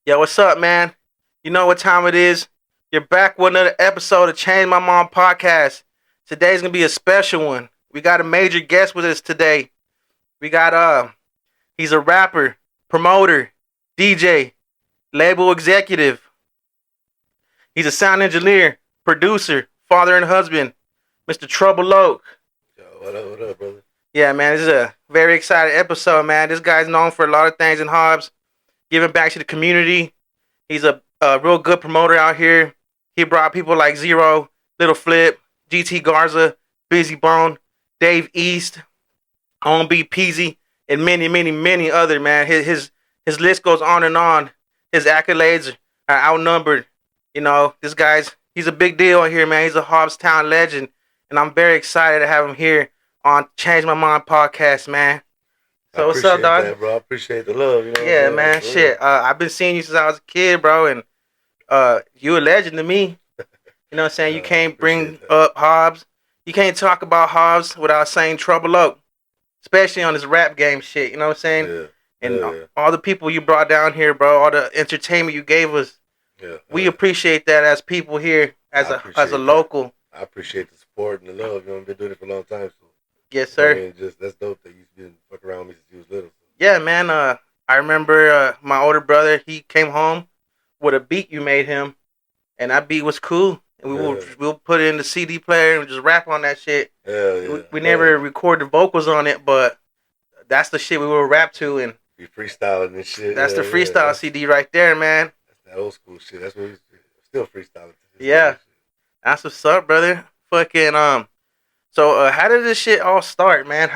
Yo, what's up, man? You know what time it is? You're back with another episode of Change My Mom podcast. Today's gonna be a special one. We got a major guest with us today. We got he's a rapper, promoter, DJ, label executive. He's a sound engineer, producer, father and husband, Mr. Trouble Loc. Yo, what up, brother? Yeah, man, this is a very exciting episode, man. This guy's known for a lot of things in Hobbs, giving back to the community. He's a real good promoter out here. He brought people like Zero, Little Flip, GT Garza, Busy Bone, Dave East, On B Peasy, and many, many, many other, man. His list goes on and on. His accolades are outnumbered. You know, he's a big deal out here, man. He's a Hobbstown legend, and I'm very excited to have him here on Change My Mind podcast, man. I So what's up, appreciate dog? that, bro. I appreciate the love. You know what I'm Yeah, saying? man. For real. Shit. I've been seeing you since I was a kid, bro, and you a legend to me. You know what I'm saying? You I can't bring appreciate that. up Hobbs. You can't talk about Hobbs without saying Trouble Up, especially on this rap game shit. You know what I'm saying? Yeah, And hell yeah, all the people you brought down here, bro, all the entertainment you gave us, yeah. we appreciate that as people here, I as a appreciate that. local. I appreciate the support and the love. You know, I've been doing it for a long time. So, Yes, you know what I sir. mean? Just that's dope that you've been fucking around with me since you was little. Yeah, man. I remember my older brother. He came home with a beat you made him, and that beat was cool. And Yeah, we'll put it in the CD player and just rap on that shit. hell We, yeah, we hell never yeah. recorded vocals on it, but that's the shit we will rap to, and Be freestyling and shit. that's the Yeah, yeah. freestyle CD right there, man. That's that old school shit. That's what we still freestyling to this day and Yeah, shit. that's what's up, brother. Fucking So how did this shit all start, man?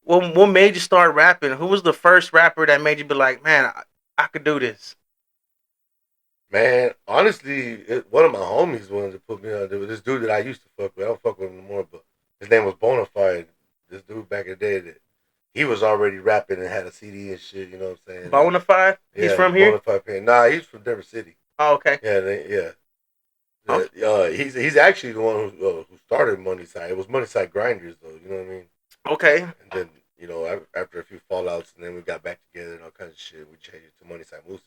What made you start rapping? Who was the first rapper that made you be like, man, I could do this? Man, honestly, one of my homies wanted to put me on. There was this dude that I used to fuck with. I don't fuck with him anymore, but his name was Bonafide. This dude back in the day that he was already rapping and had a CD and shit. You know what I'm saying? Bonafide? He's Yeah, from here. Bonafide Pain. Nah, he's from Denver City. Oh, okay. Yeah, Oh, yeah. He's actually the one who started Money Side. It was Money Side Grinders though. You know what I mean? okay. And then after a few fallouts, and then we got back together and all kinds of shit. We changed it to Money Side Musica.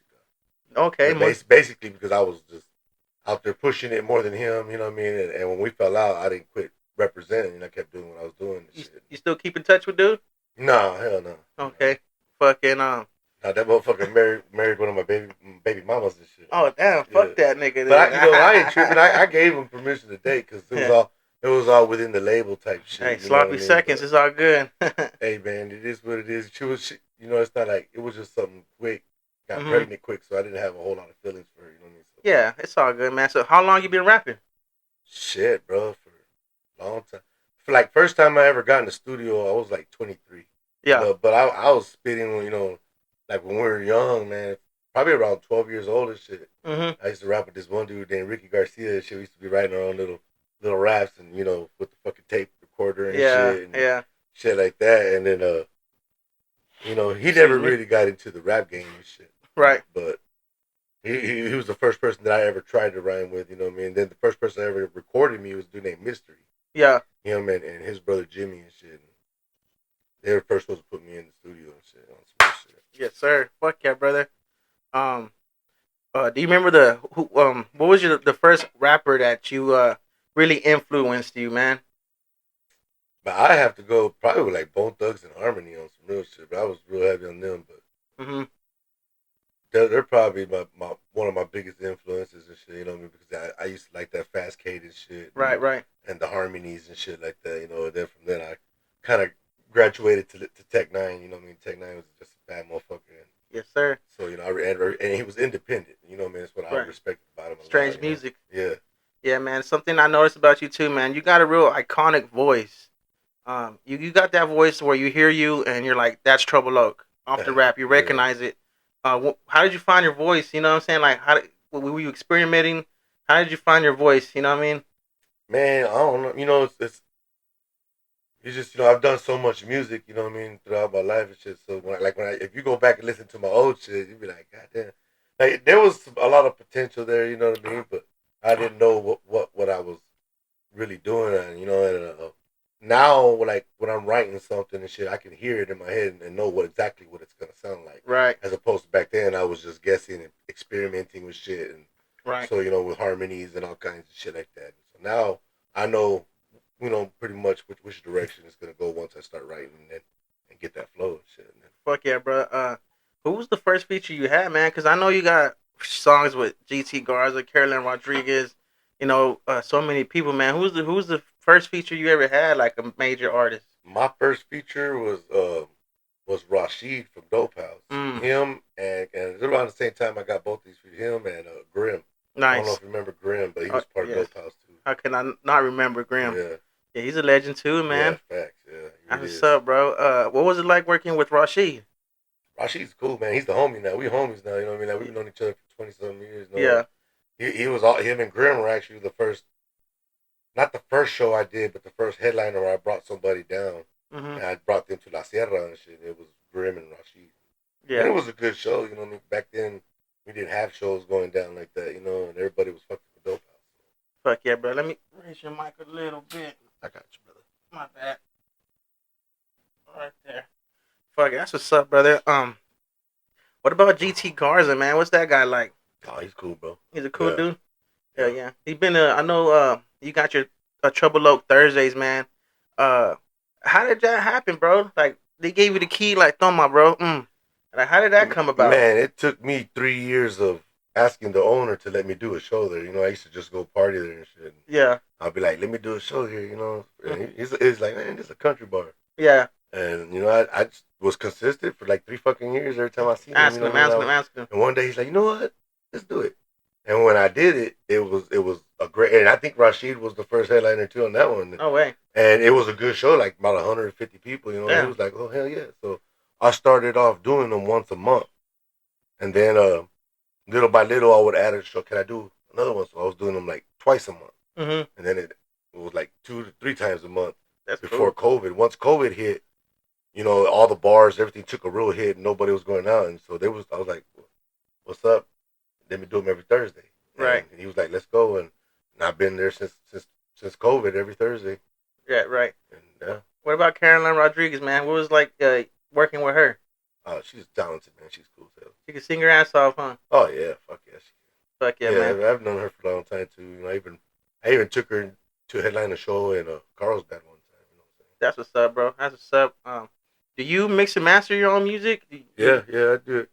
Okay. Basically because I was just out there pushing it more than him, you know what I mean? And when we fell out, I didn't quit representing, and I kept doing what I was doing and shit. You still keep in touch with dude? No, hell no. Okay. Fucking Now that motherfucker married one of my baby mamas and shit. Oh damn! Yeah. Fuck that nigga. But Then. I ain't tripping. I gave him permission to date because it was all within the label type shit. Hey, You know what sloppy I mean? seconds. But, It's all good. hey man, it is what it is. It's not like it was just something quick. Got Mhm. pregnant quick, so I didn't have a whole lot of feelings for her. You know what I mean? So, Yeah, it's all good, man. So how long you been rapping? shit, bro, for a long time. For like first time I ever got in the studio, I was like 23. Yeah. But I was spitting, like when we were young, man. Probably around 12 years old and shit. Mhm. I used to rap with this one dude named Ricky Garcia and shit. We used to be writing our own little raps and with the fucking tape recorder and Yeah. shit and Yeah. shit like that. And then he Excuse never me. really got into the rap game and shit. Right. But he was the first person that I ever tried to rhyme with, you know what I mean? And then the first person that ever recorded me was a dude named Mystery. Yeah. Him and his brother Jimmy and shit. And they were the first ones to put me in the studio and shit on some shit. Yes, sir. Fuck yeah, brother. Um. Do you remember what was the first rapper that you really influenced you, man? But I have to go probably with like Bone Thugs and Harmony on some real shit. But I was real heavy on them. But Mhm. they're probably my one of my biggest influences and shit. You know what I mean? Because I used to like that fast cadence shit. Right. Right. And the harmonies and shit like that. And then from then I kind of graduated to Tech Nine. You know what I mean? Tech Nine was just a bad motherfucker. And Yes, sir. so and he was independent. You know what I mean? That's what I Right. respected about him. A Strange lot, music. Yeah. Yeah, man. Something I noticed about you too, man. You got a real iconic voice. You got that voice where you hear you and you're like, that's Trouble Oak. Off the rap, you Yeah. recognize it. How did you find your voice? You know what I'm saying? Like, were you experimenting? How did you find your voice? You know what I mean? Man, I don't know. It's just I've done so much music. You know what I mean throughout my life and shit. So if you go back and listen to my old shit, you'd be like, God damn, like there was a lot of potential there. You know what I mean? But I didn't know what I was really doing. And now, like when I'm writing something and shit, I can hear it in my head and know exactly what it's gonna sound like. Right. As opposed to back then, I was just guessing and experimenting with shit, and Right. so with harmonies and all kinds of shit like that. So now I know, pretty much which direction it's gonna go once I start writing and get that flow and shit. And then, Fuck yeah, bro. Who was the first feature you had, man? Because I know you got songs with GT Garza, Carolyn Rodriguez. So many people, man. Who's the first feature you ever had, like a major artist? my first feature was Rashid from Dope House. Mm, Him and around the same time I got both these for him and Grim. I don't know nice. if you remember Grim, but he was part of Yes. Dope House too. How can I not remember Grim? Yeah, Yeah, he's a legend too, yeah, man. facts. Yeah, he That's really what's is. up, bro. What was it like working with Rashid? Rashid's cool, man. He's the homie now. We homies now. You know what I mean? Like we've known each other for 20 something years. Yeah. He was all him and Grim were actually the first, not the first show I did, but the first headliner where I brought somebody down Mm-hmm. and I brought them to La Sierra and shit. It was Grim and Rashid, and Yeah. it was a good show. You know what I mean? Back then we didn't have shows going down like that. And everybody was fucking with Dope House. Fuck yeah, bro. Let me raise your mic a little bit. I got you, brother. My bad. Right there. Fuck, that's what's up, brother. What about GT Garza, man? What's that guy like? Oh, he's cool, bro. He's a cool Yeah, dude. Yeah, yeah. yeah. He's been. I know. You got your Trouble Oak Thursdays, man. Uh, how did that happen, bro? Like they gave you the key, like, Thoma, bro. Like, how did that come about? Man, it took me 3 years of asking the owner to let me do a show there. I used to just go party there and shit. Yeah. I'll be like, let me do a show here, Mm. And he's like, man, this is a country bar. Yeah. And, I just was consistent for like 3 fucking years every time I seen him. Asking him, asking him. And one day he's like, you know what? Let's do it. And when I did it, it was a great, and I think Rashid was the first headliner too on that one. No way. And it was a good show, like about 150 people, And Damn. he was like, oh, hell yeah. So I started off doing them once a month. And then little by little, I would add a show. Can I do another one? So I was doing them like twice a month. Mm-hmm. And then it was like 2 to 3 times a month That's before cool. COVID. Once COVID hit, all the bars, everything took a real hit, and nobody was going out. And so I was like, what's up? Let me do them every Thursday. Right. And he was like, let's go. And I've been there since COVID every Thursday. Yeah, right. And yeah. What about Carolyn Rodriguez, man? What was like working with her? Oh, she's talented, man. She's cool as hell. She can sing her ass off, huh? Oh yeah, fuck yeah. Fuck yeah, man. I've known her for a long time too. I even took her to headline a show in Carlsbad one time. What I'm saying? That's what's up, bro. That's what's up. Do you mix and master your own music? Yeah, I do.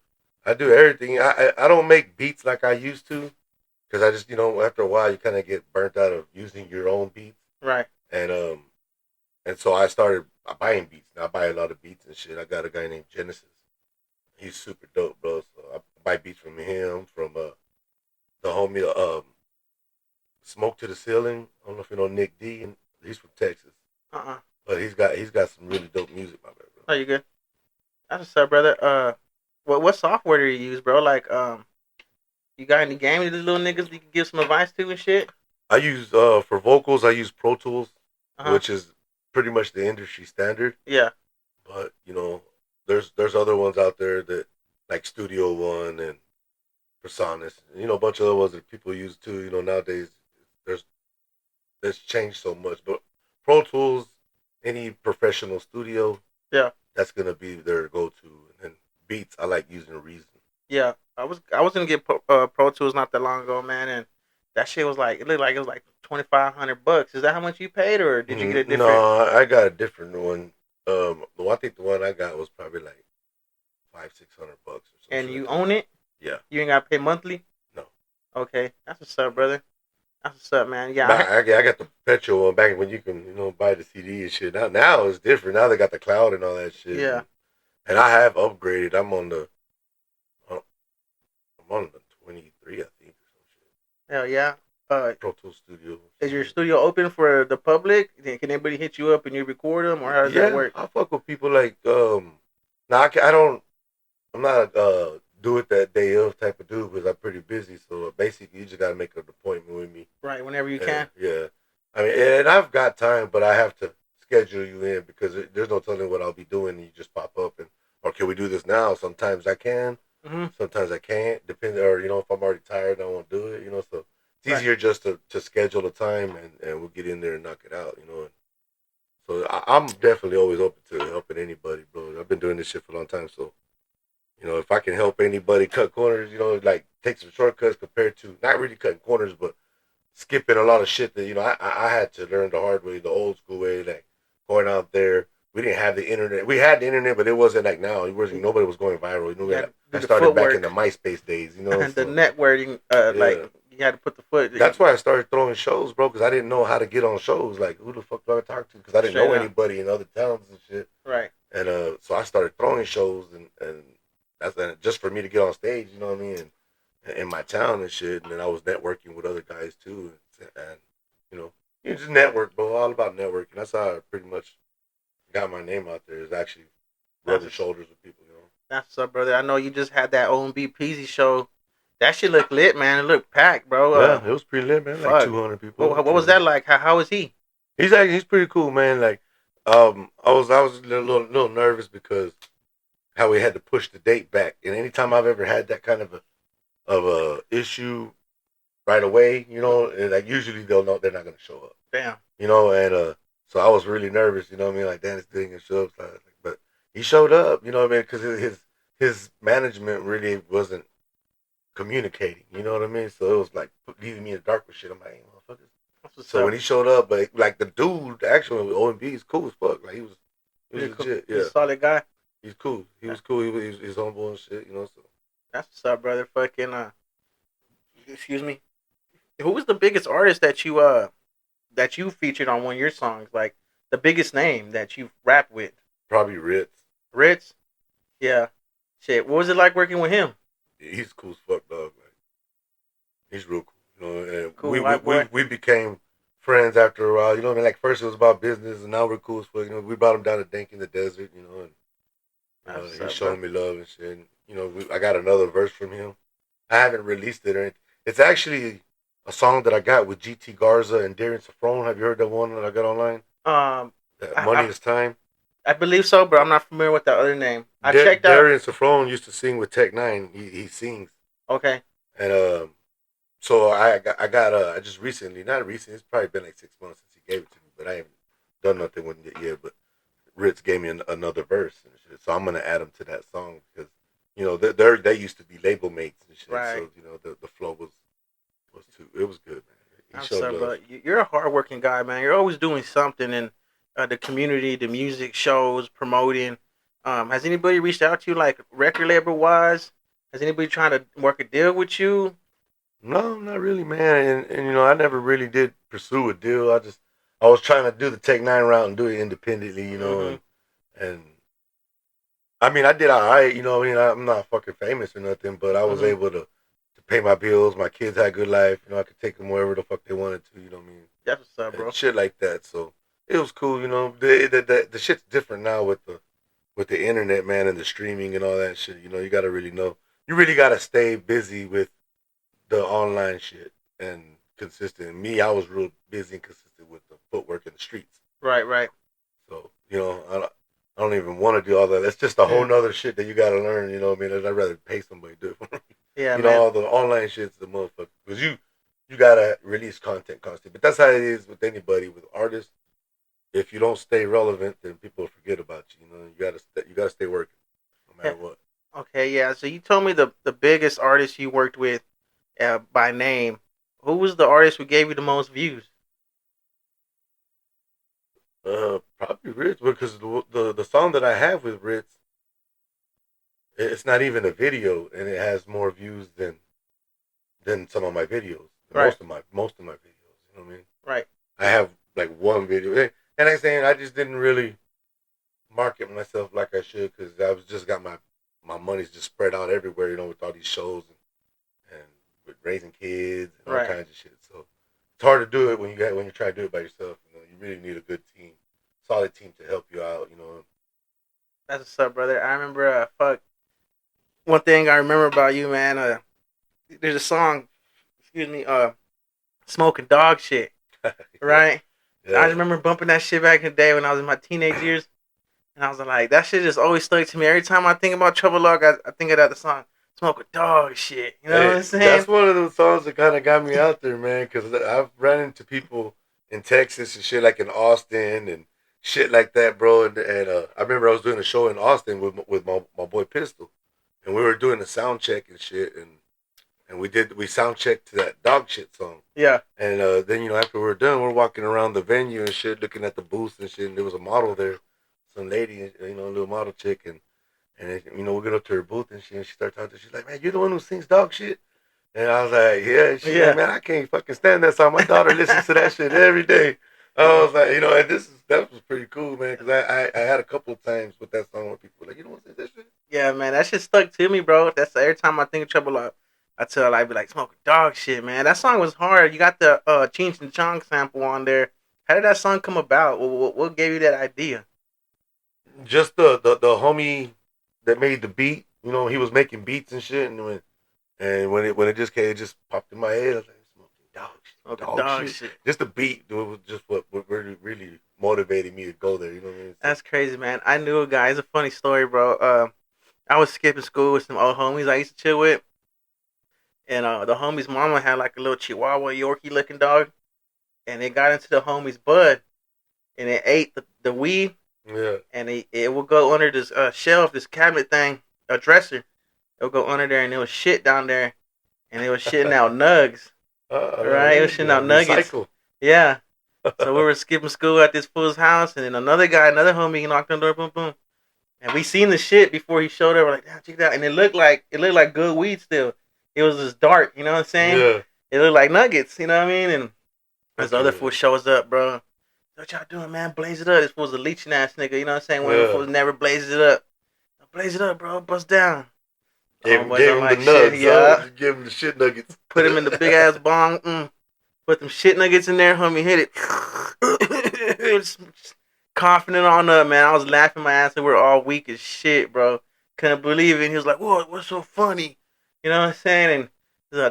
I do everything. I don't make beats like I used to, because I just after a while you kind of get burnt out of using your own beats. Right. And so I started buying beats. Now I buy a lot of beats and shit. I got a guy named Genesis. He's super dope, bro. So I buy beats from him, from the homie Smoke to the Ceiling. I don't know if you know Nick D, and he's from Texas. But he's got some really dope music, my bad, bro. Oh, you good? That's what's up, brother. What software do you use, bro? Like, you got any game to these little niggas you can give some advice to and shit? I use for vocals. I use Pro Tools, Uh-huh. which is pretty much the industry standard. Yeah. But there's other ones out there that like Studio One and Personas, a bunch of other ones that people use too. Nowadays there's changed so much. But Pro Tools, any professional studio, Yeah. that's gonna be their go-to. And then beats, I like using Reason. Yeah. I was gonna get Pro Tools not that long ago, man, and that shit was like, it looked like it was like $2,500. Is that how much you paid, or did you get a different? No, I got a different one. I think the one I got was probably like $500-600 or something. And you own it? Yeah. You ain't got to pay monthly? No. Okay, that's what's up, brother. That's what's up, man. Yeah. I got the perpetual one back when you can buy the CD and shit. Now it's different. Now they got the cloud and all that shit. Yeah. And I have upgraded. I'm on the 23, I think, or some shit. Hell yeah. Pro Tools Studio. Is your studio open for the public? Can anybody hit you up and you record them, or how does that work? I fuck with people like Now I'm not do it that day of type of dude because I'm pretty busy. So basically, you just gotta make an appointment with me. Right, whenever you can. Yeah. I mean, and I've got time, but I have to schedule you in because there's no telling what I'll be doing. And you just pop up or can we do this now? Sometimes I can. Mm-hmm. Sometimes I can't. Depending, or if I'm already tired and I won't do it. So it's easier just to schedule a time and we'll get in there and knock it out. And So I'm definitely always open to helping anybody, bro. I've been doing this shit for a long time, so if I can help anybody cut corners, like take some shortcuts compared to not really cutting corners, but skipping a lot of shit that I had to learn the hard way, the old school way, like going out there. We didn't have the internet. We had the internet, but it wasn't like now. It wasn't. Nobody was going viral. You had to I do the started back in the footwork MySpace days. and the So networking. Like yeah, you had to put the foot that's why I started throwing shows, bro. Because I didn't know how to get on shows. Like who the fuck do I talk to? Because I didn't straight know up. anybody in other towns and shit. Right. And so I started throwing shows, and that's just for me to get on stage. You know what I mean? And in my town and shit. And then I was networking with other guys too, and you know, just network, bro. All about networking. That's how I pretty much got my name out there. Is actually rubbing That's shoulders with people. that's what's up, brother. I know you just had that OMB Peasy show. That shit looked lit, man. It looked packed, bro. Yeah, it was pretty lit, man. Like Fuck. 200 people. What was that like? How was he? He's pretty cool, man. Like, I was a little nervous because how we had to push the date back, and anytime I've ever had that kind of a issue right away, and like usually they'll know they're not gonna show up, Damn. and so I was really nervous, you know what I mean? Like, Dennis didn't show up, but he showed up, you know what I mean? Because his management really wasn't communicating, you know what I mean? So it was like leaving me in the dark with shit. I'm like, hey, motherfuckers. So when he showed up, like the dude, actually OMB is cool as fuck. Like he was legit, cool. yeah. He's a solid guy. He's cool. He was cool. He's humble and shit, So That's what's up, brother. Fucking excuse me. Who was the biggest artist that you featured on one of your songs? Like the biggest name that you rap with? probably Ritz. Ritz? Yeah. Shit. What was it like working with him? He's cool as fuck, dog. Like he's real cool, And Cool we, we white boy. we we became friends after a while. You know what I mean? Like first it was about business, and now we're cool as fuck. We brought him down to Dank in the desert, and he's showing me love and shit. And, I got another verse from him. I haven't released it or anything. It's actually a song that I got with GT Garza and Darian Safron. Have you heard that one that I got online? Money is Time. I believe so, but I'm not familiar with the other name. I checked out. Darian Safron used to sing with Tech Nine. He sings. Okay. And so I just recently, not recently, it's probably been like 6 months since he gave it to me, but I haven't done nothing with it yet. But Ritz gave me another verse and shit, so I'm gonna add him to that song because they used to be label mates and shit. Right. So the flow was too. It was good, man. He showed love. But you're a hardworking guy, man. You're always doing something in the community, the music shows, promoting. Has anybody reached out to you, like record label wise? Has anybody trying to work a deal with you? No, not really, man. And I never really did pursue a deal. I was trying to do the Tech Nine route and do it independently, and I mean I did all right, I mean I'm not fucking famous or nothing, but I was able to pay my bills. My kids had a good life, I could take them wherever the fuck they wanted to, you know what I mean? That's what's up, bro. And shit like that. So it was cool, The shit's different now with the internet, man, and the streaming and all that shit. You gotta really know. You really gotta stay busy with the online shit and consistent. Me, I was real busy and consistent with the footwork in the streets. Right. So, I don't even want to do all that. That's just a whole nother shit that you got to learn, you know what I mean? I'd rather pay somebody to do it for me. Yeah, man. All the online shit's the motherfucker. Because you got to release content constantly. But that's how it is with anybody, with artists. If you don't stay relevant, then people forget about you. You got to stay working no matter what. Okay, yeah. So you told me the biggest artist you worked with by name. Who was the artist who gave you the most views? Probably Ritz, because the song that I have with Ritz, it's not even a video, and it has more views than some of my videos. Right. Most of my videos, you know what I mean? Right. I have like one video, and I'm saying I just didn't really market myself like I should because I was just got my money's just spread out everywhere, with all these shows and with raising kids and all kinds of shit. So it's hard to do it when you try to do it by yourself. You really need a good team, solid team to help you out. That's what's up, brother. I remember. One thing I remember about you, man. There's a song. Excuse me. Smoking dog shit. Right. Yeah. I remember bumping that shit back in the day when I was in my teenage years, and I was like, that shit just always stuck to me. Every time I think about Trouble Log, I think of that song. Smoke a dog shit. You know what I'm saying? That's one of those songs that kind of got me out there, man. Because I've run into people in Texas and shit, like in Austin, and shit like that, bro. And I remember I was doing a show in Austin with my boy Pistol, and we were doing a sound check and shit, and we sound checked to that dog shit song. Yeah. And then after we were done, we're walking around the venue and shit, looking at the booths and shit. And there was a model there, some lady, a little model chick, and we get up to her booth and she started talking to her. She's like, "Man, you're the one who sings dog shit." And I was like, "Yeah." And she's Yeah. like, "Man, I can't fucking stand that song. My daughter listens to that shit every day." I was like, and that was pretty cool, man, because I had a couple of times with that song where people were like, "You don't want to say that shit?" Yeah, man, that shit stuck to me, bro. That's every time I think of Trouble Up, I tell I be like smoking dog shit, man. That song was hard. You got the Cheech and Chong sample on there. How did that song come about? What gave you that idea? Just the homie that made the beat, he was making beats and shit, and when it just came, it just popped in my head. I was like, "Smoking dog shit, Smoking dog dog shit." shit. Just the beat was just what really motivated me to go there. You know what I mean? So, That's crazy, man. I knew a guy. It's a funny story, bro. I was skipping school with some old homies I used to chill with, and the homie's mama had like a little Chihuahua Yorkie looking dog, and it got into the homie's bud, and it ate the weed, yeah. and it would go under this shelf, this cabinet thing, a dresser. It would go under there, and there was shit down there, and it was shitting out nugs. Right, it was shitting out nuggets. Recycle. Yeah. So we were skipping school at this fool's house, and then another guy, another homie, knocked on the door, boom, boom, and we seen the shit before he showed up. We're like, damn, check it out, and it looked like good weed still. It was just dark, you know what I'm saying? Yeah. It looked like nuggets, you know what I mean? And this Okay. other fool shows up, bro. What y'all doing, man? Blaze it up. This fool's a leeching ass nigga, you know what I'm saying? One of the fools never blazes it up. Blaze it up, bro. Bust down. Gave him Like the shit, nugs. yeah. Give him the shit nuggets. Put him in the big ass bong. Put them shit nuggets in there, homie. Hit it. Confident on up, man. I was laughing my ass. We were all weak as shit, bro. Couldn't believe it. And he was like, "What? What's so funny?" You know what I'm saying? And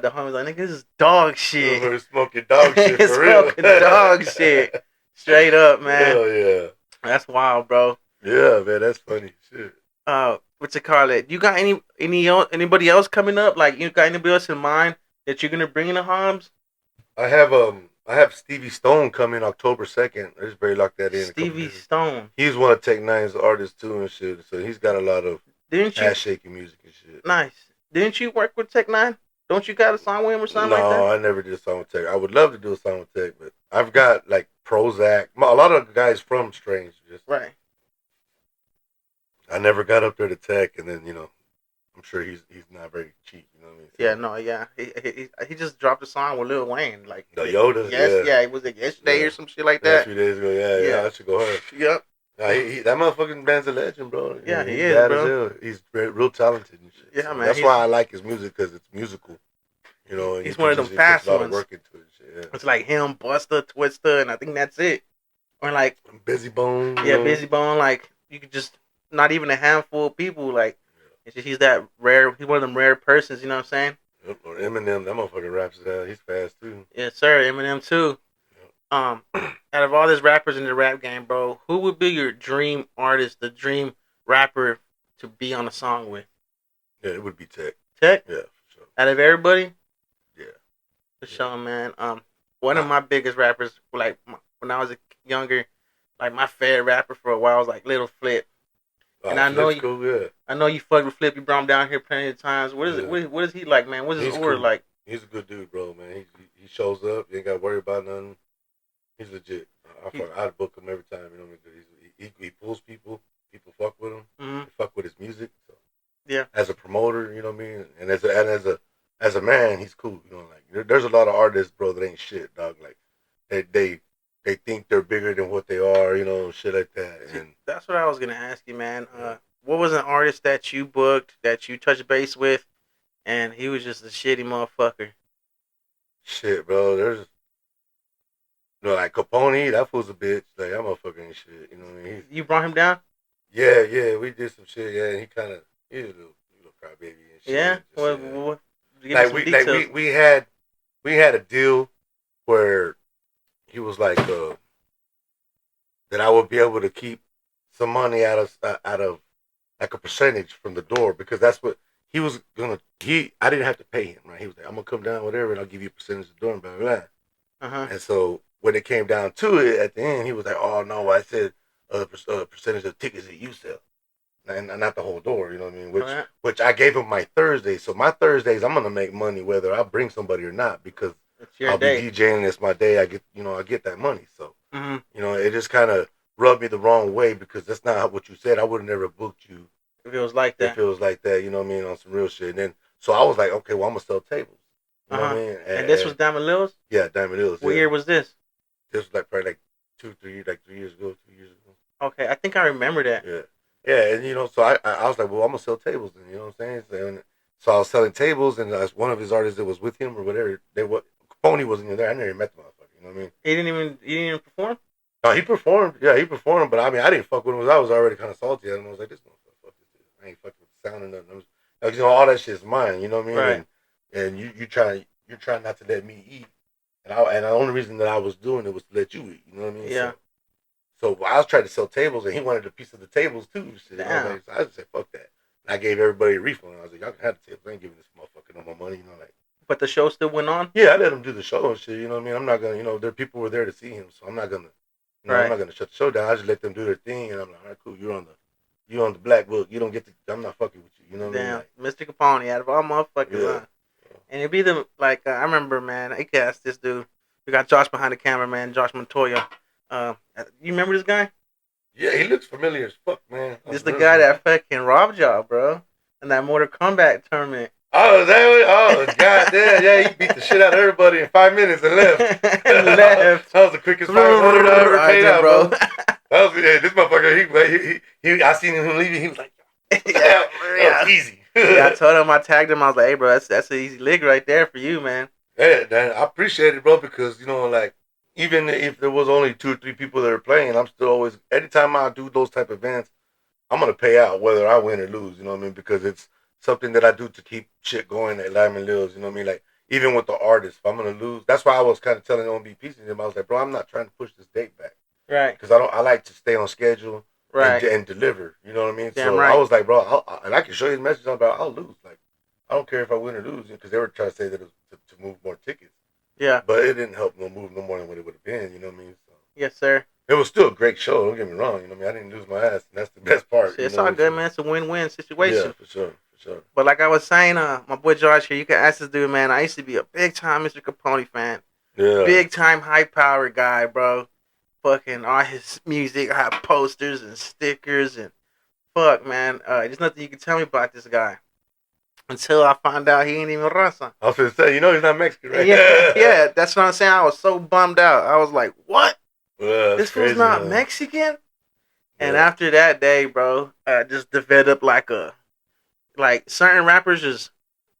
the homie's like, "Nigga, this is dog shit." We're smoking dog shit for real. Smoking dog shit. Straight up, man. Hell yeah. That's wild, bro. Yeah, man. That's funny shit. What's it called? It? You got anybody else coming up? Like, you got anybody else in mind that you're gonna bring in the Hobbs? I have Stevie Stone coming October 2nd. I just barely locked that in. Stevie Stone. He's one of Tech Nine's artists too and shit. So he's got a lot of ass shaking music and shit. Nice. Didn't you work with Tech Nine? Don't you got a song with him or something like that? No, I never did a song with Tech. I would love to do a song with Tech, but I've got like Prozac. A lot of guys from Strange. Right. I never got up there to Tech, and then I'm sure he's not very cheap. You know what I mean? So, yeah, no, yeah. He just dropped a song with Lil Wayne, like the Yoda. Yeah, it was like yesterday or some shit like that. A few days ago, yeah, that should go hard. Yep. Nah, that motherfucking band's a legend, bro. Yeah, he is, bro. He's real talented and shit. Yeah, so man. That's why I like his music, because it's musical. And he's one of them fast ones. Work into it, shit, yeah. It's like him, Buster, Twister, and I think that's it. Or like Busy Bone. Yeah, Busy Bone. Like, you could just not even a handful of people. Like, he's that rare. He's one of them rare persons. You know what I'm saying? Yep. Or Eminem, that motherfucker raps it out. He's fast too. Yes, sir. Eminem too. Out of all these rappers in the rap game, bro, who would be your dream artist, the dream rapper to be on a song with? Yeah, it would be Tech. Tech? Yeah, for sure. Out of everybody? Yeah. For sure, man. One of my biggest rappers, like, when I was younger, like, my favorite rapper for a while was like Little Flip. And I know I know you fucked with Flip. You brought him down here plenty of times. What is it? What is he like, man? What is his aura like? He's a good dude, bro, man. He shows up. You ain't got to worry about nothing. He's legit. I'd book him every time. You know what I mean? He pulls people. People fuck with him. Mm-hmm. They fuck with his music. So. Yeah. As a promoter, you know what I mean? And as a man, he's cool. You know, like there's a lot of artists, bro, that ain't shit, dog. Like they think they're bigger than what they are, shit like that. And that's what I was gonna ask you, man. What was an artist that you booked, that you touched base with, and he was just a shitty motherfucker? Shit, bro. There's like Capone, that fool's a bitch. Like, that motherfucker ain't shit. You know what I mean? You brought him down? Yeah, we did some shit. Yeah, and he's a little crybaby and shit. Yeah. What? Like we had a deal where he was like that I would be able to keep some money out of like a percentage from the door, because that's what he was gonna. I didn't have to pay him, right? He was like, I'm gonna come down, whatever, and I'll give you a percentage of the door, and blah blah blah. Uh-huh. And so when it came down to it, at the end, he was like, "Oh no!" I said, a percentage of tickets that you sell, and not the whole door. You know what I mean? Right. Which I gave him my Thursday. So my Thursdays, I'm gonna make money whether I bring somebody or not because It's your I'll be day. DJing. It's my day. I get that money. So Mm-hmm. it just kind of rubbed me the wrong way because that's not what you said. I would have never booked you If it was like if that. it was like that. You know what I mean? On some real shit. And then so I was like, okay, well I'm gonna sell tables. You know what I mean? And this was Diamond Lil's? Yeah, Diamond Hills. What Yeah, year was this? this was like probably like 3 years ago, 2 years ago. Okay, I think I remember that. Yeah, yeah, and so I was like, well, I'm gonna sell tables, and you know what I'm saying. So I was selling tables, and one of his artists that was with him or whatever, Capone wasn't even there. I never even met the motherfucker. You know what I mean? He didn't even perform? No, he performed. Yeah, he performed, but I mean, I didn't fuck with him. I was already kind of salty at him. I was like, this motherfucker, fuck this dude. I ain't fucking with the sound or nothing. Like, all that shit's mine. You know what I mean? Right. And you're trying not to let me eat, and the only reason that I was doing it was to let you eat. You know what I mean? Yeah. So I was trying to sell tables, and he wanted a piece of the tables too. Shit. Damn. So I just said, fuck that. And I gave everybody a refund. I was like, y'all can have the tables. I ain't giving this motherfucker no more money. Like. But the show still went on? Yeah, I let him do the show and shit. You know what I mean? I'm not gonna, there people were there to see him, so I'm not gonna, Right. I'm not gonna shut the show down. I just let them do their thing, and I'm like, all right, cool. You're on the black book. You don't get to. I'm not fucking with you. You know what I mean? Damn, Mr. Capone, out of all motherfuckers, Yeah. And it'd be I remember, man, I cast this dude. We got Josh behind the camera, man, Josh Montoya. You remember this guy? Yeah, he looks familiar as fuck, man. This the guy that fucking robbed y'all, bro. In that Mortal Kombat tournament. Oh, goddamn. Yeah, he beat the shit out of everybody in 5 minutes and left. Left. That was the quickest 500 I ever paid out, bro. That was, this motherfucker, I seen him leaving, he was like, that was easy. Yeah, I told him, I tagged him, I was like, hey, bro, that's an easy lick right there for you, man. Yeah, I appreciate it, bro, because, like, even if there was only 2 or 3 people that are playing, I'm still always, anytime I do those type of events, I'm going to pay out whether I win or lose, you know what I mean? Because it's something that I do to keep shit going at Lyman Lills, you know what I mean? Like, even with the artists, if I'm going to lose, that's why I was kind of telling OMBP to them, I was like, bro, I'm not trying to push this date back. Right. Because I like to stay on schedule. Right. And deliver, you know what I mean? Damn so right. I was like, bro, and I can show you the message about I'll lose. Like, I don't care if I win or lose, because they were trying to say that it was to move more tickets. Yeah. But it didn't help move no more than what it would have been, you know what I mean? So yes, sir. it was still a great show, don't get me wrong, you know what I mean? I didn't lose my ass, and that's the best part. It's all good, man. It's a win-win situation. Yeah, for sure. But like I was saying, my boy Josh here, you can ask this dude, man. I used to be a big-time Mr. Capone fan. Yeah. Big-time high-powered guy, bro. Fucking all his music, I have posters and stickers and fuck, man. There's nothing you can tell me about this guy. Until I found out he ain't even raza. I was going to say, he's not Mexican, right? Yeah, that's what I'm saying. I was so bummed out. I was like, what? This crazy, fool's not Mexican? Yeah. And after that day, bro, I just developed like certain rappers just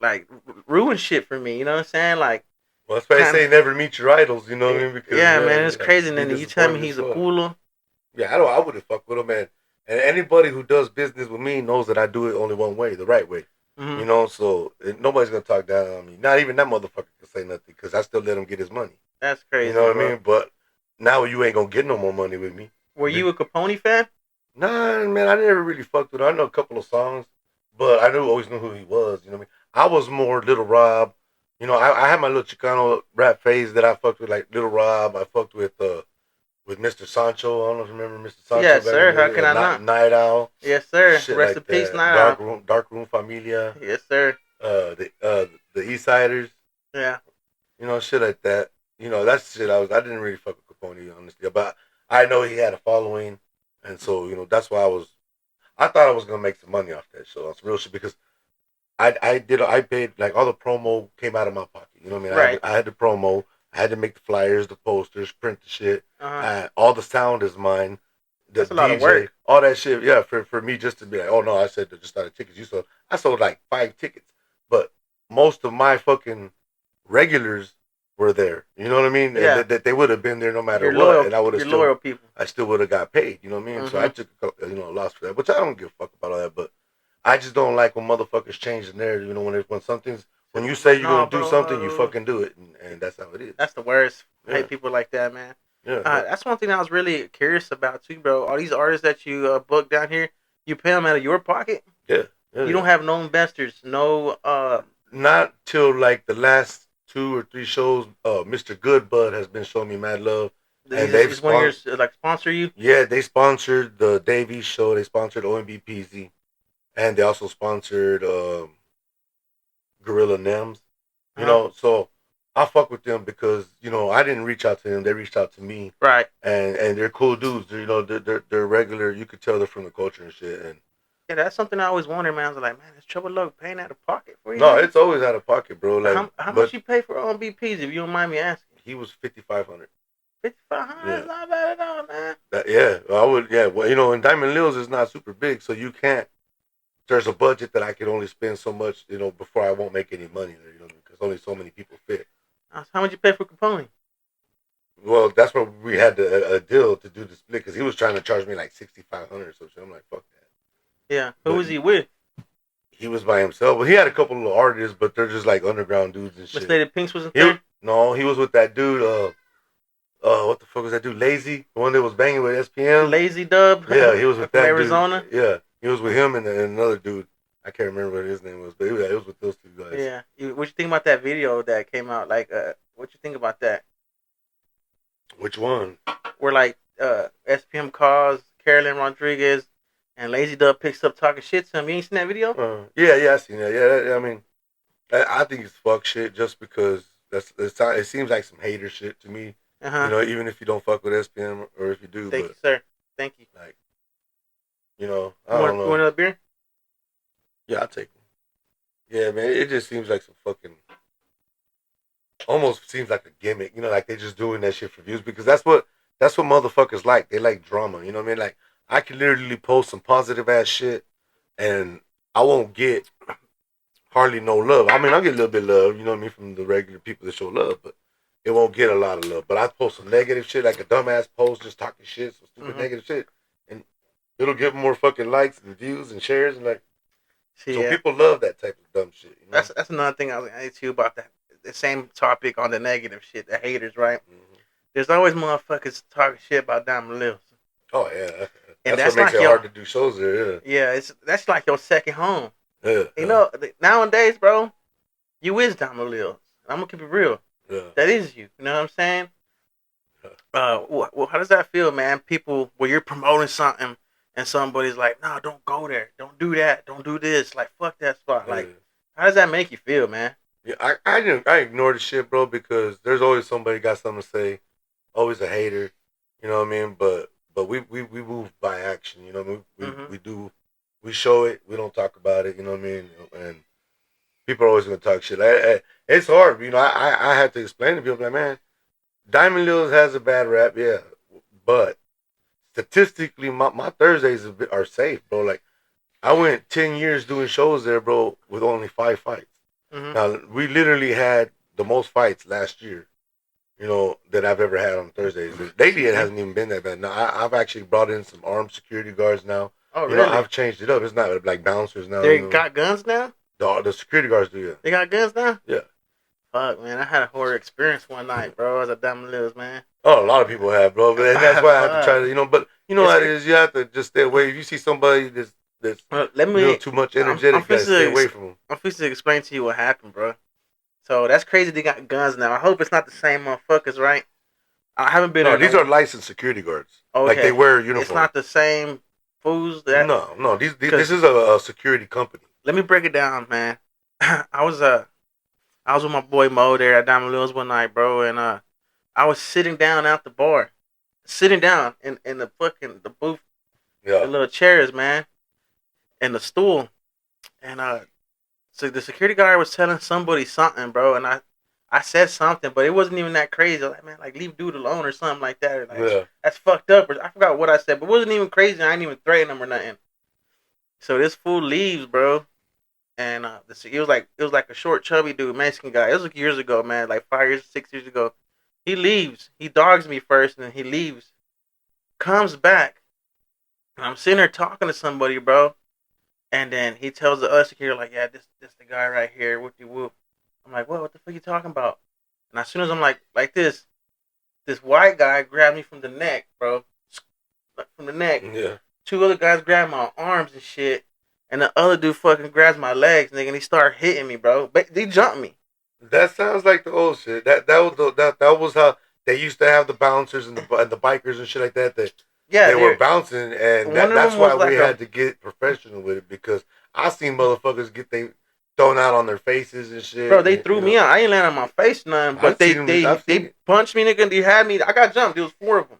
like ruin shit for me. You know what I'm saying? Like, well, that's why they say never meet your idols. You know what I mean? Because man, it's crazy. And then you tell me he's a cooler. Yeah, I wouldn't fuck with him, man. And anybody who does business with me knows that I do it only one way, the right way. Mm-hmm. So nobody's gonna talk down on me. Not even that motherfucker can say nothing because I still let him get his money. That's crazy. You know what I mean? But now you ain't gonna get no more money with me. Were you a Capone fan? Nah, man, I never really fucked with him. I know a couple of songs, but I always knew who he was. You know what I mean? I was more Little Rob. I had my little Chicano rap phase that I fucked with, like Little Rob. I fucked with Mr. Sancho. I don't know if you remember Mr. Sancho. Yes, sir. How can I not? Night Owl. Yes, sir. Shit Rest in peace, Night Owl. Dark Room Familia. Yes, sir. The East Siders. Yeah. Shit like that. That's shit I didn't really fuck with Capone, honestly. But I know he had a following, and so that's why I thought I was gonna make some money off that show. That's real shit because I paid, like, all the promo came out of my pocket. You know what I mean? Right. I had the promo. I had to make the flyers, the posters, print the shit. All the sound is mine. That's a lot of work. All that shit, yeah, for me just to be like, oh no, I said just out of tickets. I sold like 5 tickets, but most of my fucking regulars were there. You know what I mean? Yeah. And they would have been there no matter what, loyal, and I would have loyal people. I still would have got paid. You know what I mean? Mm-hmm. So I took a loss for that, which I don't give a fuck about all that, but I just don't like when motherfuckers change the narrative. When you say you're gonna do something, you fucking do it, and that's how it is. That's the worst. I hate people like that, man. Yeah. That's one thing I was really curious about too, bro. All these artists that you book down here, you pay them out of your pocket. Yeah. You don't have no investors, no. Not till like the last 2 or 3 shows. Mr. Goodbud has been showing me mad love. and Is one of yours like sponsor you? Yeah, they sponsored the Davies show. They sponsored OMBPZ, and they also sponsored Gorilla Nems. So I fuck with them because I didn't reach out to them; they reached out to me. Right. And they're cool dudes. They're regular. You could tell they're from the culture and shit. And yeah, that's something I always wondered, man. I was like, man, is Trouble Loc paying out of pocket for you? No, man? it's always out of pocket, bro. Like how much you pay for BPs, if you don't mind me asking? He was 5,500. 5,500. That's not bad at all, man. I would. Yeah, well, and Diamond Lils is not super big, so you can't. There's a budget that I can only spend so much, before I won't make any money there, because only so many people fit. How much you pay for Capone? Well, that's where we had a deal to do the split because he was trying to charge me like 6,500 or something. I'm like, fuck that. Yeah, who was he with? He was by himself. Well, he had a couple of artists, but they're just like underground dudes and shit. But Lady Pinks wasn't there? No, he was with that dude. What the fuck was that dude? Lazy, the one that was banging with SPM. Lazy Dub. Yeah, he was with that Arizona. Dude. Yeah, he was with him and another dude. I can't remember what his name was, but it was with those two guys. Yeah. What you think about that video that came out? Like, what you think about that? Which one? Where like SPM calls Carolyn Rodriguez and Lazy Dub picks up talking shit to him. You ain't seen that video? Yeah, I seen that. Yeah, I mean, I think it's fuck shit just because it seems like some hater shit to me. Even if you don't fuck with SPM or if you do. Thank you, sir. Thank you. Like, I don't know. You want another beer? Yeah, I'll take one. Yeah, man, it just seems like some fucking. Almost seems like a gimmick, like they're just doing that shit for views because that's what motherfuckers like. They like drama, you know what I mean? Like I can literally post some positive ass shit, and I won't get hardly no love. I mean, I'll get a little bit of love, you know what I mean, from the regular people that show love, but it won't get a lot of love. But I post some negative shit, like a dumbass post, just talking shit, some stupid negative shit, and it'll get more fucking likes and views and shares, and like, so people love that type of dumb shit. That's another thing I was going to ask you about that. The same topic on the negative shit, the haters, right? Mm-hmm. There's always motherfuckers talking shit about Diamond Lils. Oh yeah, that's what makes it hard to do shows there. Yeah, that's like your second home. Yeah, nowadays, bro, you is Diamond Lils. I'm gonna keep it real. Yeah, that is you. You know what I'm saying? Well, how does that feel, man? People, where you're promoting something and somebody's like, "No, don't go there. Don't do that. Don't do this. Like, fuck that spot." Like, how does that make you feel, man? Yeah, I ignore the shit, bro, because there's always somebody got something to say. Always a hater, you know what I mean? But we move by action, you know what I mean? We show it. We don't talk about it, you know what I mean? And people are always gonna talk shit. It's hard, I had to explain to people like, man, Diamond Lils has a bad rap, yeah, but statistically, my Thursdays are safe, bro. Like I went 10 years doing shows there, bro, with only 5 fights. Mm-hmm. Now, we literally had the most fights last year, that I've ever had on Thursdays. Lately, it hasn't even been that bad. Now, I've actually brought in some armed security guards now. Oh, really? I've changed it up. It's not like bouncers now. They got guns now? The security guards do, yeah. They got guns now? Yeah. Fuck, man. I had a horror experience one night, bro, as a Diamond Lils, man. Oh, a lot of people have, bro. But that's why I have to try to, but how it is. You have to just stay away. If you see somebody that's too much energetic, you gotta stay away from them. I'm fixing to explain to you what happened, bro. So that's crazy. They got guns now. I hope it's not the same motherfuckers, right? I haven't been. No, these are licensed security guards. Okay. Like they wear uniforms. It's not the same fools. No. This is a security company. Let me break it down, man. I was with my boy Mo there at Diamond Lils one night, bro, and I was sitting down at the bar, sitting down in the booth, the little chairs, man, and the stool, and so the security guard was telling somebody something, bro, and I said something, but it wasn't even that crazy. I was like, man, like leave dude alone or something like that. Like, that's fucked up. Or I forgot what I said, but it wasn't even crazy. I didn't even threaten him or nothing. So this fool leaves, bro, and it was like a short, chubby dude, Mexican guy. It was like years ago, man, like 5 years, 6 years ago. He leaves. He dogs me first, and then he leaves. Comes back, and I'm sitting there talking to somebody, bro. And then he tells the other security, like, yeah, this the guy right here, whoop-de-whoop. I'm like, what the fuck you talking about? And as soon as I'm like this white guy grabbed me from the neck, bro. From the neck. Yeah. 2 other guys grabbed my arms and shit. And the other dude fucking grabs my legs, nigga, and he started hitting me, bro. But they jumped me. That sounds like the old shit. That was they used to have the bouncers and the bikers and shit like that. That Yeah, they were bouncing, and one of that's them why was we like had to get professional with it because I seen motherfuckers get they thrown out on their faces and shit. bro, they And, threw me out. I ain't land on my face none, but I've seen them. I've seen they it. punched me, nigga. They had me. I got jumped. There was 4 of them,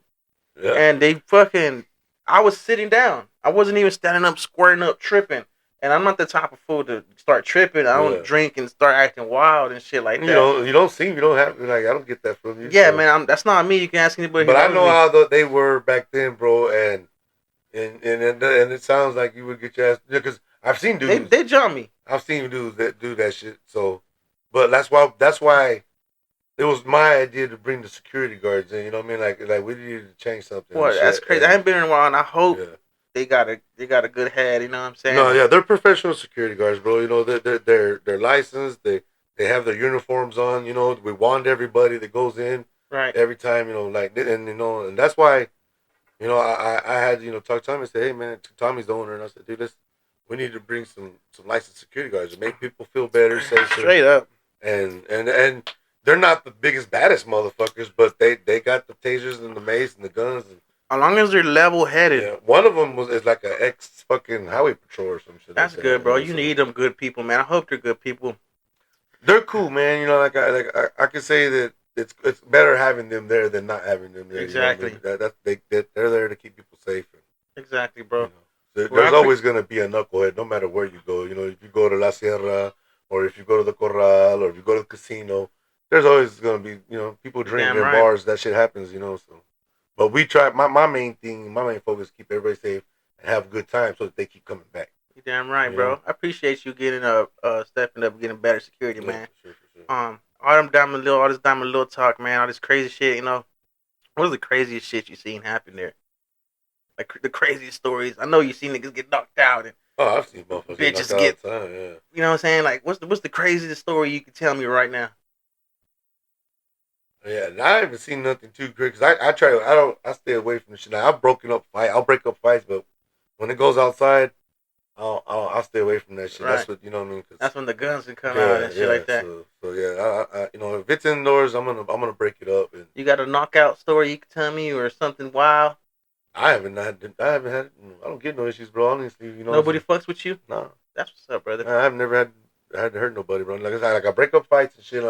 Yeah. and they fucking. I was sitting down. I wasn't even standing up, squaring up, tripping. And I'm not the type of fool to start tripping. I don't drink and start acting wild and shit like that. You don't seem. You don't have. Like I don't get that from you. Yeah, so. man. That's not me. You can ask anybody who But I knows know me. how they were back then, bro, and it sounds like you would get your ass because I've seen dudes. They jump me. I've seen dudes that do that shit. So, but that's why it was my idea to bring the security guards in. You know what I mean? Like we needed to change something. Boy, that's crazy. I haven't been in a while, and I hope Yeah. they got a good head. You know what I'm saying? No, yeah, they're professional security guards, bro. You know, they're licensed. They have their uniforms on. You know, we wand everybody that goes in Right. every time. You know, like and and that's why. You know, I had talk to Tommy and say, hey man, Tommy's the owner, and I said, dude, we need to bring some licensed security guards to make people feel better, safer. Straight up. And they're not the biggest baddest motherfuckers, but they got the tasers and the mace and the guns. And, as long as they're level headed. Yeah, one of them is like an ex fucking highway patrol or some shit. That's like good, that, bro. You need them good people, man. I hope they're good people. They're cool, man. You know, I can say that it's better having them there than not having them there. Exactly. You know what I mean? They're there to keep people safe. Exactly, bro. You know, there's always going to be a knucklehead, no matter where you go. You know, if you go to La Sierra, or if you go to the Corral, or if you go to the casino, there's always going to be people drinking in bars. That shit happens. So, but we try. My main focus is keep everybody safe and have a good time so that they keep coming back. You damn right, bro. I appreciate you getting stepping up, getting better security, man. For sure. All this diamond little talk, man. All this crazy shit, you know. What is the craziest shit you seen happen there? Like the craziest stories. I know you seen niggas get knocked out and I've seen motherfuckers bitches get knocked out all the time. Yeah. You know what I'm saying? Like, what's the craziest story you can tell me right now? Yeah, and I haven't seen nothing too crazy. Cause I stay away from the shit. Now, I'll break up fights, but when it goes outside, I'll stay away from that shit. Right. That's what you know what I mean. That's when the guns can come out and shit like that. So yeah, I if it's indoors, I'm gonna break it up. And you got a knockout story you can tell me or something wild? I haven't had. I don't get no issues, bro. Honestly, Nobody fucks with you. No. That's what's up, brother. I've never had to hurt nobody, bro. Like I said, I break up fights and shit.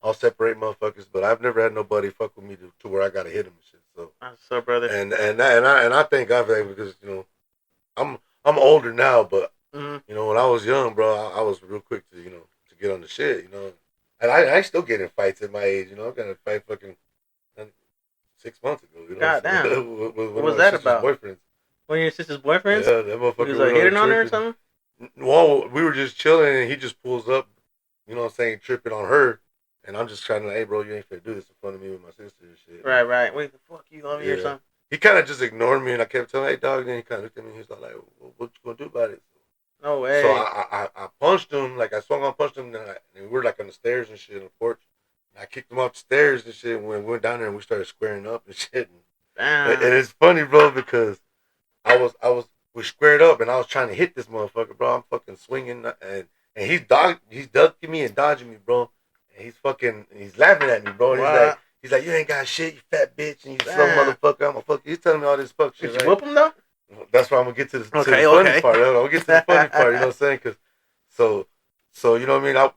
I'll separate motherfuckers, but I've never had nobody fuck with me to where I gotta hit them and shit. So that's what's up, brother. And I thank God for that because I'm older now, but when I was young, bro, I was real quick to to get on the shit, and I still get in fights at my age, I got in a fight fucking 6 months ago, Goddamn. What was that about? Boyfriends. One of your sister's boyfriends? Yeah, that motherfucker. He was like hitting on her or something? Well, we were just chilling and he just pulls up, tripping on her. And I'm just trying to, hey, bro, you ain't finna do this in front of me with my sister and shit. Right. Wait, the fuck you on me or something? He kind of just ignored me, and I kept telling him, hey, dog. Then he kind of looked at me, and he was like, what you gonna do about it? No way. So I punched him, like I swung on, punched him, and we were like on the stairs and shit on the porch. And I kicked him off the stairs and shit. And we went down there and we started squaring up and shit. And it's funny, bro, because we squared up, and I was trying to hit this motherfucker, bro. I'm fucking swinging, and he's ducking me and dodging me, bro. And he's laughing at me, bro. He's like, you ain't got shit, you fat bitch, and you slow motherfucker. I'm gonna fuck you. He's telling me all this fuck shit. Did you whip him though? That's why I'm gonna get to the funny part. I'm gonna get to the funny part. You know what I'm saying? So you know what I mean?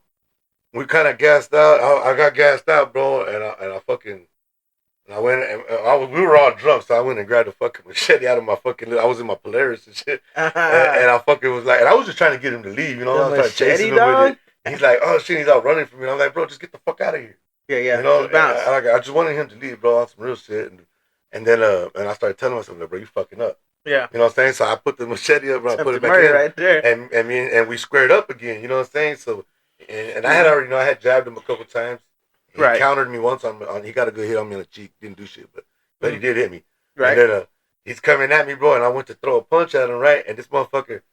We kind of gassed out. I got gassed out, bro, and I went and we were all drunk, so I went and grabbed a fucking machete out of my fucking. I was in my Polaris and shit, and I fucking was like, and I was just trying to get him to leave. I started chasing him with it. He's like, oh shit, he's out running from me. And I'm like, bro, just get the fuck out of here. Yeah. I just wanted him to leave, bro, on some real shit. And then I started telling myself, like, bro, you fucking up. Yeah. You know what I'm saying? So I put the machete up, bro, I put it back in. Right there. And we squared up again, you know what I'm saying? So, and I had already, I had jabbed him a couple times. He countered me once he got a good hit on me on the cheek. Didn't do shit, but he did hit me. Right. And then he's coming at me, bro, and I went to throw a punch at him, right? And this motherfucker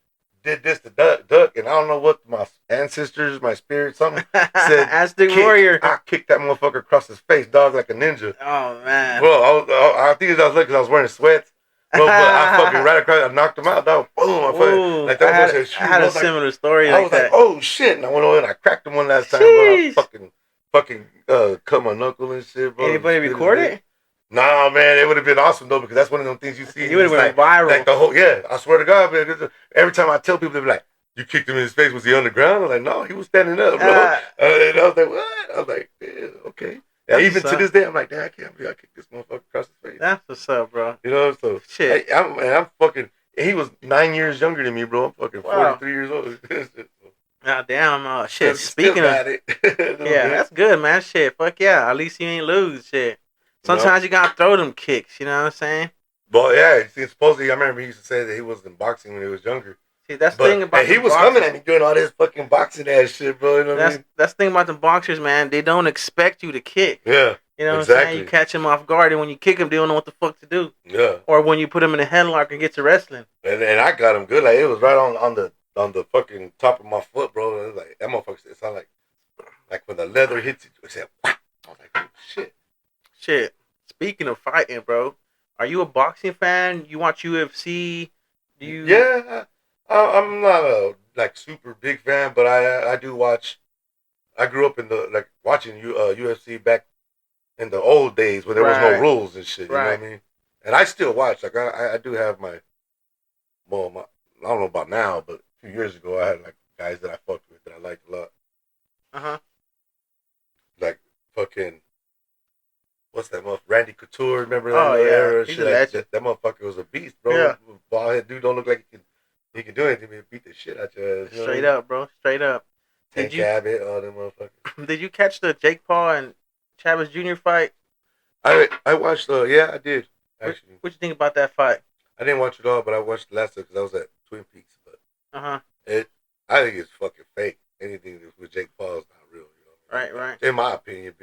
did this to duck, and I don't know what my ancestors, my spirit, something said. Aztec warrior. I kicked that motherfucker across his face, dog, like a ninja. Oh man. Bro, I think I was looking because I was wearing sweats. Bro, but I fucking right across, I knocked him out, dog. Boom! I had a similar story. I was like, oh shit! And I went over and I cracked him one last time. Bro, I fucking fucking cut my knuckle and shit, bro. Anybody Split his record lip. it? Nah, man, it would have been awesome though because that's one of them things you see. You would have It's went viral. like the whole I swear to God, man. Every time I tell people, they're like, "You kicked him in his face. Was he on the ground?" I'm like, "No, he was standing up, bro." And I was like, "What?" I was like, "Yeah, okay." Yeah, even to this day, I'm like, "Damn, I can't believe I kicked this motherfucker across his face." That's what's up, bro. You know, so shit. I'm fucking. He was 9 years younger than me, bro. I'm fucking 43 years old. God damn, shit. Still Speaking got of, it. yeah, that's good, man. Shit, fuck yeah. At least you ain't lose, shit. Sometimes you gotta throw them kicks. You know what I'm saying? Well, yeah. See, supposedly, I remember he used to say that he was in boxing when he was younger. See, that's the thing about he was coming at me doing all this fucking boxing ass shit, bro. You know what I mean? That's the thing about the boxers, man. They don't expect you to kick. Yeah. You know what I'm saying? You catch them off guard, and when you kick them, they don't know what the fuck to do. Yeah. Or when you put them in a headlock and get to wrestling. And I got him good. Like it was right on the fucking top of my foot, bro. It was like that motherfucker. It sounded like when the leather hits it said, "Whack." I was like, oh, shit. Shit. Speaking of fighting, bro, are you a boxing fan? You watch UFC? Do you? Yeah, I'm not a like super big fan, but I do watch. I grew up in the watching UFC back in the old days when there was no rules and shit. You know what I mean? And I still watch. Like I do have my I don't know about now, but a few years ago I had like guys that I fucked with that I liked a lot. Like fucking what's that motherfucker? Randy Couture, remember that era? He's shit, a legend. That motherfucker was a beast, bro. Yeah. Bald head dude don't look like he can do anything but beat the shit out your ass. Straight up, bro. Straight up. Tank Abbott, all them motherfuckers. Did you catch the Jake Paul and Chavez Jr. fight? I watched yeah, I did actually. What you think about that fight? I didn't watch it all, but I watched the last one because I was at Twin Peaks. But I think it's fucking fake. Anything with Jake Paul is not real. You know? Right. In my opinion,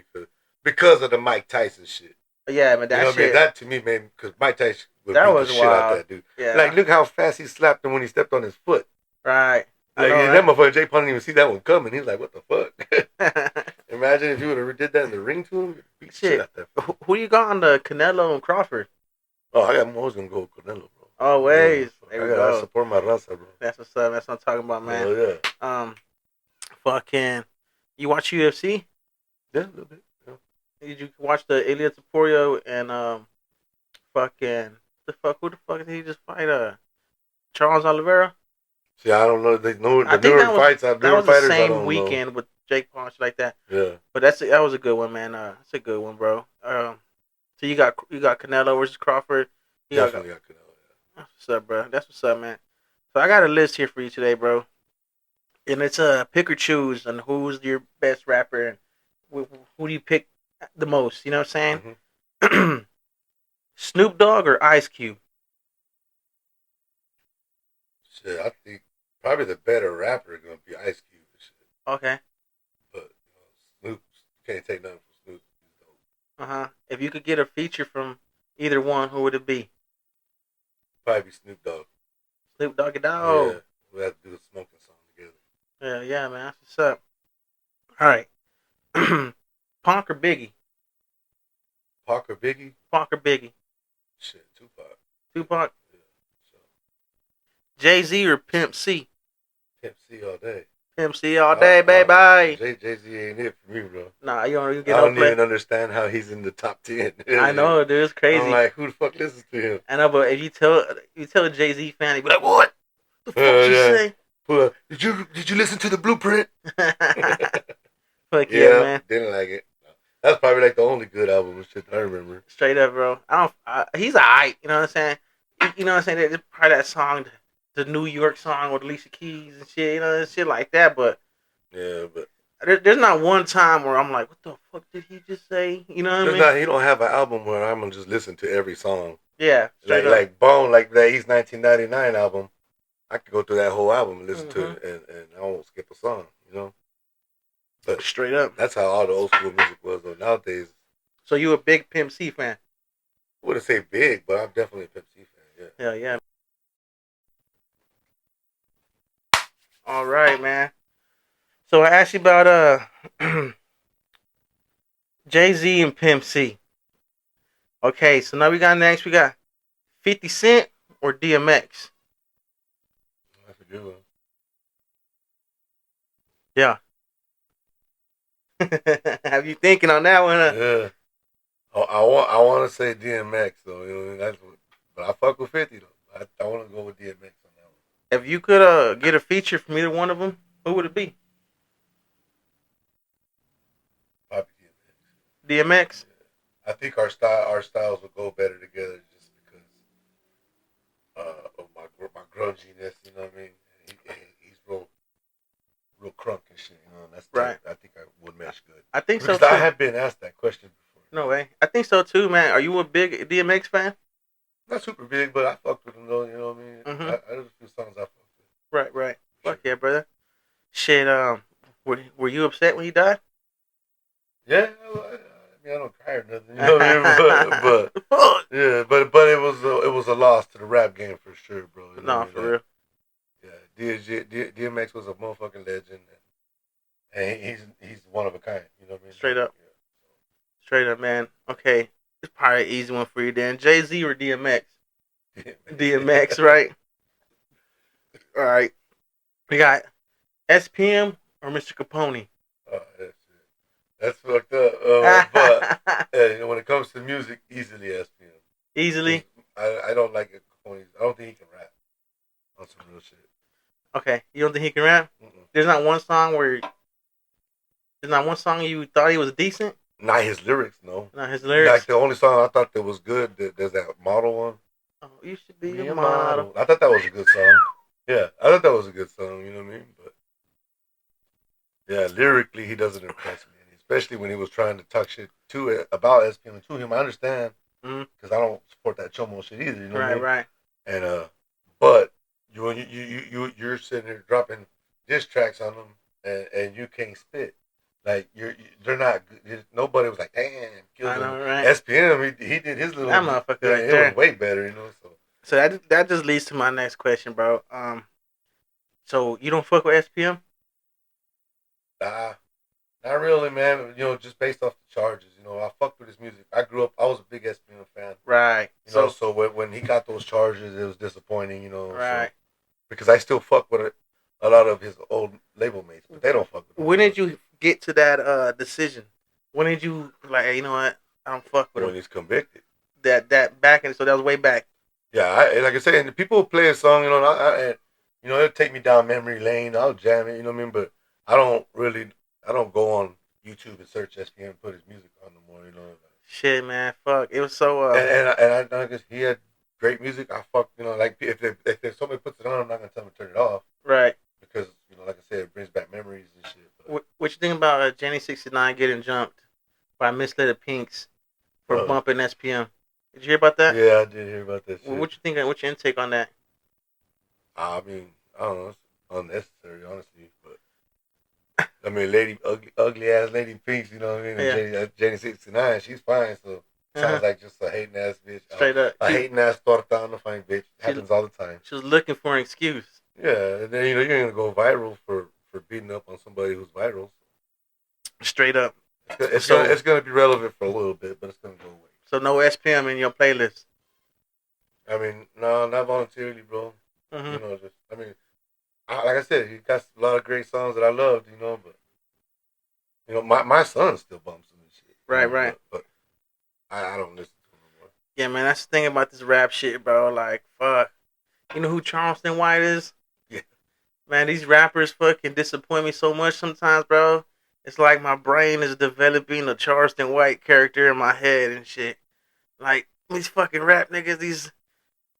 because of the Mike Tyson shit. Yeah, but that shit. That to me, man, because Mike Tyson would beat the shit out that dude. Yeah. Like, look how fast he slapped him when he stepped on his foot. Right. Like, that motherfucker Jake Paul didn't even see that one coming. He's like, what the fuck? Imagine if you would have did that in the ring to him. Beat shit out that fuck. Who you got on the Canelo and Crawford? Oh, I'm always going to go with Canelo, bro. Always. There we go. I support my raza, bro. That's what's up. That's what I'm talking about, man. Oh, yeah. Fucking, you watch UFC? Yeah, a little bit. Yeah. Did you watch the Ilya Taporio and who the fuck did he just fight? Charles Oliveira? See, I don't know. The newer fights. That was the same weekend with Jake Paul, like that. Yeah. But that was a good one, man. That's a good one, bro. So you got Canelo versus Crawford. Definitely got Canelo. Yeah. That's what's up, bro. That's what's up, man. So I got a list here for you today, bro. And it's pick or choose on who's your best rapper and who do you pick the most? You know what I'm saying? Mm-hmm. Snoop Dogg or Ice Cube? Shit, I think probably the better rapper is gonna be Ice Cube and shit. Okay. But Snoop, can't take nothing from Snoop. If you could get a feature from either one, who would it be? Probably Snoop Dogg. Snoop Doggy Dogg. Yeah, we have to do a smoking song together. Yeah, man. That's what's up. All right. Pac or Biggie? Pac or Biggie? Pac or Biggie? Shit, Tupac. Tupac? Yeah. So. Jay-Z or Pimp C? Pimp C all day. Pimp C all day, baby. Jay-Z ain't it for me, bro. Nah, you don't I don't even understand how he's in the top 10. I know, dude. It's crazy. I'm like, who the fuck listens to him? I know, but if you tell a Jay-Z fan, he'd be like, what? The fuck you say? Did you listen to the Blueprint? Fuck yeah, man. Didn't like it. That's probably like the only good album and shit that I remember. Straight up, bro. He's alright. You know what I'm saying? You know what I'm saying? There's probably that song, the New York song with Alicia Keys and shit. You know, shit like that. But yeah, but there's not one time where I'm like, what the fuck did he just say? You know what I mean? He don't have an album where I'm gonna just listen to every song. Yeah, like Bone, like that East 1999 album. I could go through that whole album and listen to it, and I won't skip a song. You know. But straight up, that's how all the old school music was. Though nowadays. So you a big Pimp C fan? I wouldn't say big, but I'm definitely a Pimp C fan. Yeah. Hell yeah. All right, man. So I asked you about Jay-Z and Pimp C. Okay, so now we got 50 Cent or DMX. That's a good one. Yeah. Have you thinking on that one? Yeah. I want to say DMX though. You know, that's what, but I fuck with 50 though. I want to go with DMX on that one. If you could get a feature from either one of them, who would it be? Probably DMX. DMX. Yeah. I think our styles would go better together just because of my grunginess. You know what I mean? He's real crunk and shit. You know, and that's Right. I think I would mesh good. I think so Because I too. have been asked that question before. No way. I think so too, man. Are you a big DMX fan? Not super big, but I fucked with him though. You know what I mean? Mm-hmm. There's a few songs I fucked with. Right, right. Sure. Fuck yeah, brother. Shit. Were you upset when he died? Yeah, I mean I don't cry or nothing. You know what I mean? But yeah, but it was a loss to the rap game for sure, bro. You know No, what I mean? for real. Yeah, DMX was a motherfucking legend, and he's one of a kind. You know what I mean? Straight up. Yeah. Straight up, man. Okay. It's probably an easy one for you then. Jay-Z or DMX? DMX, right? All right. We got SPM or Mr. Capone? Oh, that's fucked up. But when it comes to music, easily SPM. Easily? I don't like it. I don't think he can rap on some real shit. Okay. You don't think he can rap? Mm-mm. There's not one song you thought he was decent? Not his lyrics, no. Not his lyrics? Like the only song I thought that was good, there's that model one. Oh, you should be a model. I thought that was a good song. Yeah, I thought that was a good song, you know what I mean? But yeah, lyrically, he doesn't impress me. Especially when he was trying to talk shit about SPM to him. I understand, because I don't support that chomo shit either, you know what I mean? Right. And, but you're sitting here dropping diss tracks on them, and you can't spit. Like they're not. Nobody was like, damn, killed him. Right? SPM, he did his little. That motherfucker right it there. was way better, you know. So that just leads to my next question, bro. So you don't fuck with SPM? Nah, not really, man. You know, just based off the charges. You know, I fucked with his music. I grew up. I was a big SPM fan. Right. You know, so when he got those charges, it was disappointing. You know. Right. So, because I still fuck with a lot of his old label mates, but they don't fuck with him. When did you get to that decision? When did you like? Hey, you know what? I don't fuck with him. When he's convicted. That back so that was way back. Yeah, like I said, and the people play a song, you know, and it'll take me down memory lane. I'll jam it, you know what I mean? But I don't go on YouTube and search SPM and put his music on no more, you know. Shit, man, fuck. It was so. And I guess he had great music. I fuck, you know, like if somebody puts it on, I'm not gonna tell them to turn it off. Right. Because like I said, it brings back memories and shit. But. What you think about Jenny 69 getting jumped by Miss Little Pinks for bumping SPM? Did you hear about that? Yeah, I did hear about that shit. What you think? What's your intake on that? I mean, I don't know. It's unnecessary, honestly. But I mean, ugly ass Lady Pinks, you know what I mean? Yeah. Jenny 69, she's fine. So sounds like just a hating ass bitch. Straight up. A hating ass torta on the fine bitch. Happens all the time. She was looking for an excuse. Yeah, and then you're gonna go viral for beating up on somebody who's viral. Straight up. It's gonna be relevant for a little bit, but it's gonna go away. So no SPM in your playlist. I mean, no, not voluntarily, bro. Mm-hmm. You know, like I said, he got a lot of great songs that I loved, you know, but you know, my son still bumps him and shit. Right, know, right. But I don't listen to him anymore. Yeah, man, that's the thing about this rap shit, bro. Like, fuck. You know who Charleston White is? Yeah. Man, these rappers fucking disappoint me so much sometimes, bro. It's like my brain is developing a Charleston White character in my head and shit. Like, these fucking rap niggas, these,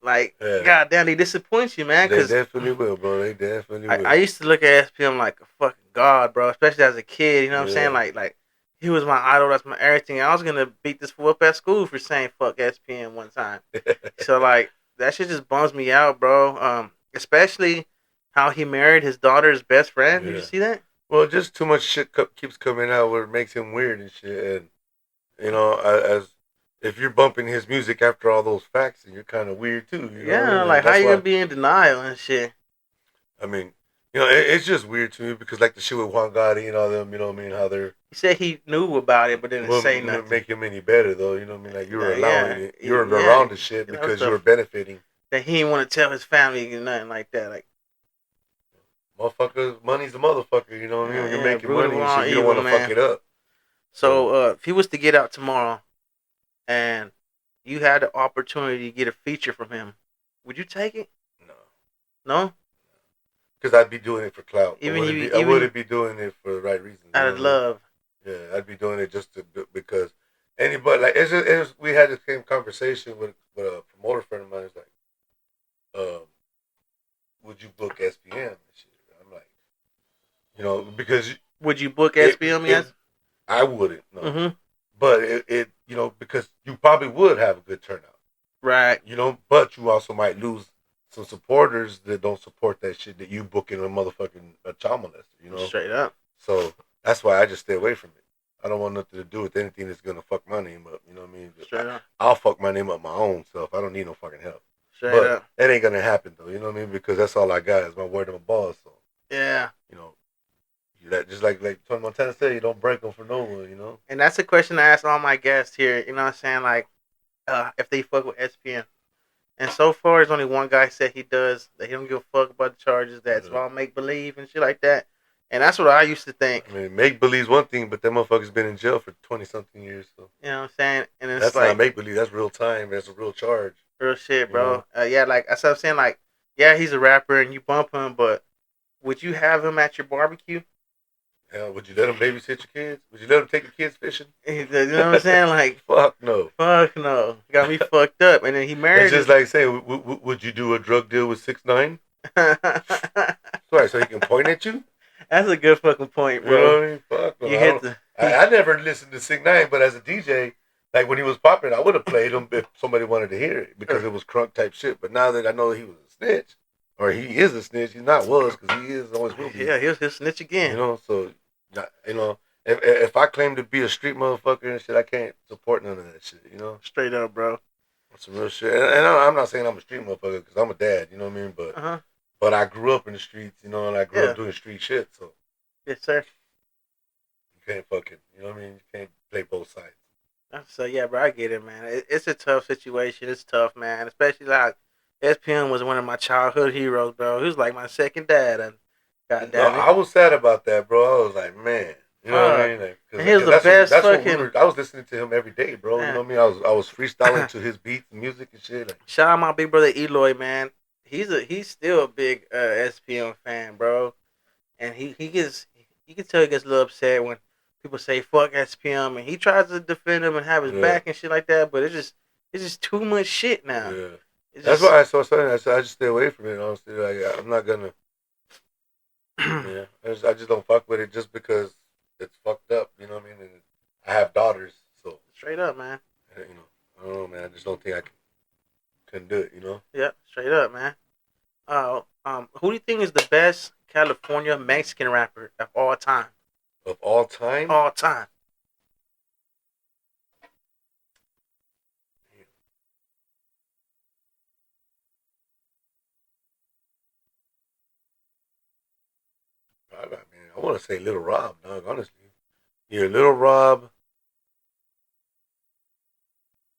like, goddamn, they disappoint you, man. They definitely will, bro. They definitely will. I used to look at SPM like a fucking god, bro, especially as a kid, you know what I'm saying? Like, he was my idol, that's my everything. I was going to beat this fool up at school for saying fuck SPM one time. So, like, that shit just bums me out, bro. Especially how he married his daughter's best friend. Did you see that? Well, just too much shit keeps coming out where it makes him weird and shit. And, you know, as if you're bumping his music after all those facts, and you're kind of weird too. You know? Like, how you going to be in denial and shit? I mean, you know, it's just weird to me because, like, the shit with Juan Gotti and all them, you know what I mean? How they're... He said he knew about it, but didn't say nothing. Make him any better, though. You know what I mean? Like, you were allowing it. You were around the shit because you were benefiting. That he didn't want to tell his family and nothing like that. Like, motherfuckers, money's the motherfucker, you know what I mean? When you're making money and shit, you evil, don't want to fuck it up. So if he was to get out tomorrow and you had the opportunity to get a feature from him, would you take it? No, No, because I'd be doing it for clout. even you, I even wouldn't be doing it for the right reasons. You out know of what I mean? love. Yeah, I'd be doing it just because anybody like we had the same conversation with a promoter friend of mine. It's like, um, would you book SPM and shit? I'm like, because Would you book it, SPM? it Yes. I wouldn't no, Mm-hmm. but because you probably would have a good turnout, Right. but you also might lose some supporters that don't support that shit that you booking a motherfucking child molester. Straight up. So that's why I just stay away from it. I don't want nothing to do with anything that's gonna fuck my name up. You know what I mean? Straight up. I'll fuck my name up my own self. I don't need no fucking help. Straight But up. it ain't gonna happen though. You know what I mean? Because that's all I got is my word and my balls. So Yeah. you know, that just like Tony Montana said, you don't break them for no one. And that's a question I ask all my guests here. You know what I'm saying? Like, if they fuck with SPM. And so far, there's only one guy said he does, that he don't give a fuck about the charges, that's all make believe and shit like that. And that's what I used to think. I mean, make believe one thing, but that motherfucker's been in jail for 20 something years. So You know what I'm saying? And it's that's like, not make believe. That's real time. That's a real charge. real shit, bro. Yeah, like that's what I'm saying. Like, yeah, he's a rapper and you bump him, but would you have him at your barbecue? Hell, would you let him babysit your kids? Would you let him take your kids fishing? You know what I'm saying? Like, fuck no. Fuck no. Got me fucked up. And then he married. It's just like saying, would you do a drug deal with 6ix9ine? Sorry, so he can point at you? That's a good fucking point, bro. You know what I mean? Fuck no. You hit the. I never listened to 6ix9ine, but as a DJ, like when he was popping, I would have played him if somebody wanted to hear it because it was crunk type shit. But now that I know he was a snitch, or he is a snitch, he's not was because he is always will be. Yeah, he'll snitch again. So if I claim to be a street motherfucker and shit, I can't support none of that shit. Straight up, bro. Some real shit. And I'm not saying I'm a street motherfucker because I'm a dad. You know what I mean? But I grew up in the streets. And I grew up doing street shit. So yes, sir. You can't fucking. You know what I mean? You can't play both sides. So yeah, bro, I get it, man. It's a tough situation. It's tough, man. Especially like SPM was one of my childhood heroes, bro. He was like my second dad, and goddamn, I was sad about that, bro. I was like, man. You know what I mean? Like, and he was the best fucking. I was listening to him every day, bro. Man. You know what I mean? I was freestyling to his beats and music and shit. Like, shout out my big brother Eloy, man. He's still a big SPM fan, bro. And he you can tell he gets a little upset when people say fuck SPM, and he tries to defend him and have his back and shit like that. But it's just too much shit now. Yeah. That's why I saw something. I said I just stay away from it. Honestly, like I'm not gonna. Yeah, I just don't fuck with it just because it's fucked up. You know what I mean? And I have daughters, so straight up, man. I don't know, man. I just don't think I can do it. Yeah, straight up, man. Who do you think is the best California Mexican rapper of all time? Of all time? All time. I want to say Little Rob, dog. Honestly, yeah, Little Rob.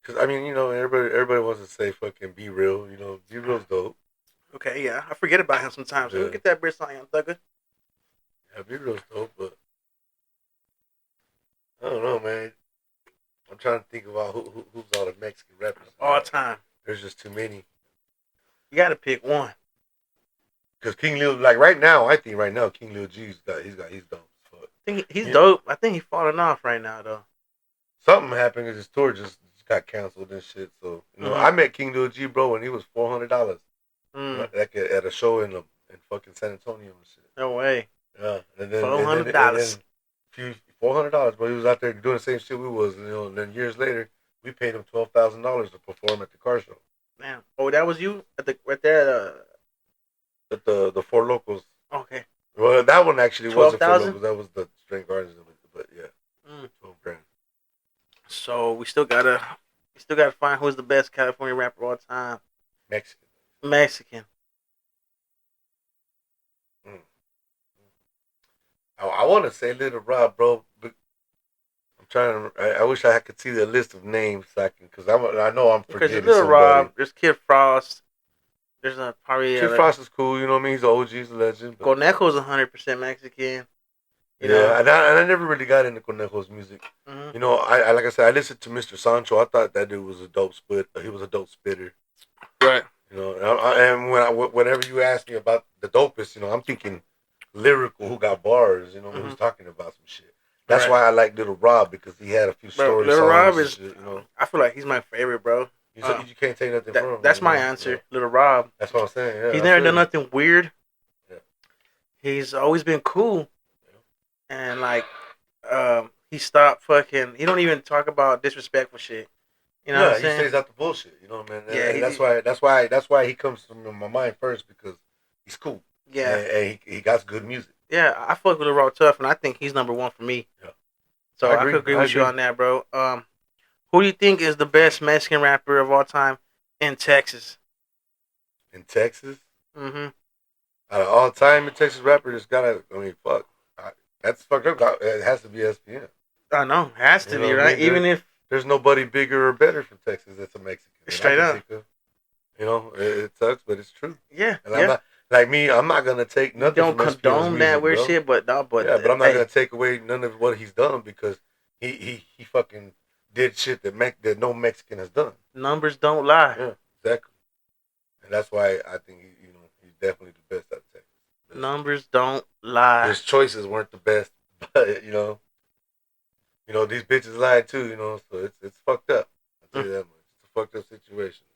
Cause everybody wants to say fucking Be Real. Be Real's dope. Okay, yeah, I forget about him sometimes. Look at that bitch on Young Thugger. Yeah, Be Real's dope, but I don't know, man. I'm trying to think about who's all the Mexican rappers all time. There's just too many. You got to pick one. Because King Lil, like right now, King Lil G's he's dope. I think he's dope. I think he's falling off right now though. Something happened because his tour just got canceled and shit. So I met King Lil G, bro, when he was $400. Like at a show in fucking San Antonio and shit. No way. Yeah, and then $400. $400, bro. He was out there doing the same shit we was, and then years later, we paid him $12,000 to perform at the car show. Man, that was you at the right there. At the Four Locals. Okay. Well, that one actually wasn't Four 12,000? Locals. That was the Straight Gardens, but yeah, $12,000. So we still gotta find who's the best California rapper of all time. Mexican. I want to say Little Rob, bro, but I'm trying to. I wish I could see the list of names so I can, because I know I'm forgetting Little somebody. Rob, there's Kid Frost. There's probably Kid Frost is cool. You know what I mean? He's an OG, he's a legend. Conejo's 100% Mexican. You know? And I never really got into Conejo's music. Mm-hmm. You know, I like I said, I listened to Mr. Sancho. I thought that dude was a dope spit. He was a dope spitter. Right. You know, and whenever you ask me about the dopest, you know, I'm thinking lyrical, who got bars. You know, who's talking about some shit. That's why I like Little Rob, because he had a few story Little songs Rob and is, shit. You know, I feel like he's my favorite, bro. you can't take nothing from him. That's my answer, Little Rob. That's what I'm saying. Yeah, He's never done nothing weird. Yeah. He's always been cool, and like, he stopped fucking. He don't even talk about disrespectful shit. You know what I'm saying? He stays out the bullshit. You know, man. Yeah, and that's why he comes to my mind first, because he's cool. Yeah, and he got good music. Yeah, I fuck with Little Rob tough, and I think he's number one for me. Yeah. So I could agree with you on that, bro. Who do you think is the best Mexican rapper of all time in Texas? In Texas? Mm-hmm. Out of all time in Texas rapper, there's gotta, I mean, fuck. That's fucked up. It has to be SPM. I know. Has to be, right? I mean? Even if there's nobody bigger or better from Texas that's a Mexican. Straight up. You know, it sucks, but it's true. Yeah. And I'm not, like me, I'm not gonna take nothing don't from condone music, that weird bro. shit, but I'm not gonna take away none of what he's done, because he fucking did shit that no Mexican has done. Numbers don't lie. Yeah, exactly. And that's why I think he's definitely the best out of Texas. Numbers don't lie. His choices weren't the best, but you know these bitches lied too. You know, so it's fucked up. I'll tell you that much. It's a fucked up situation.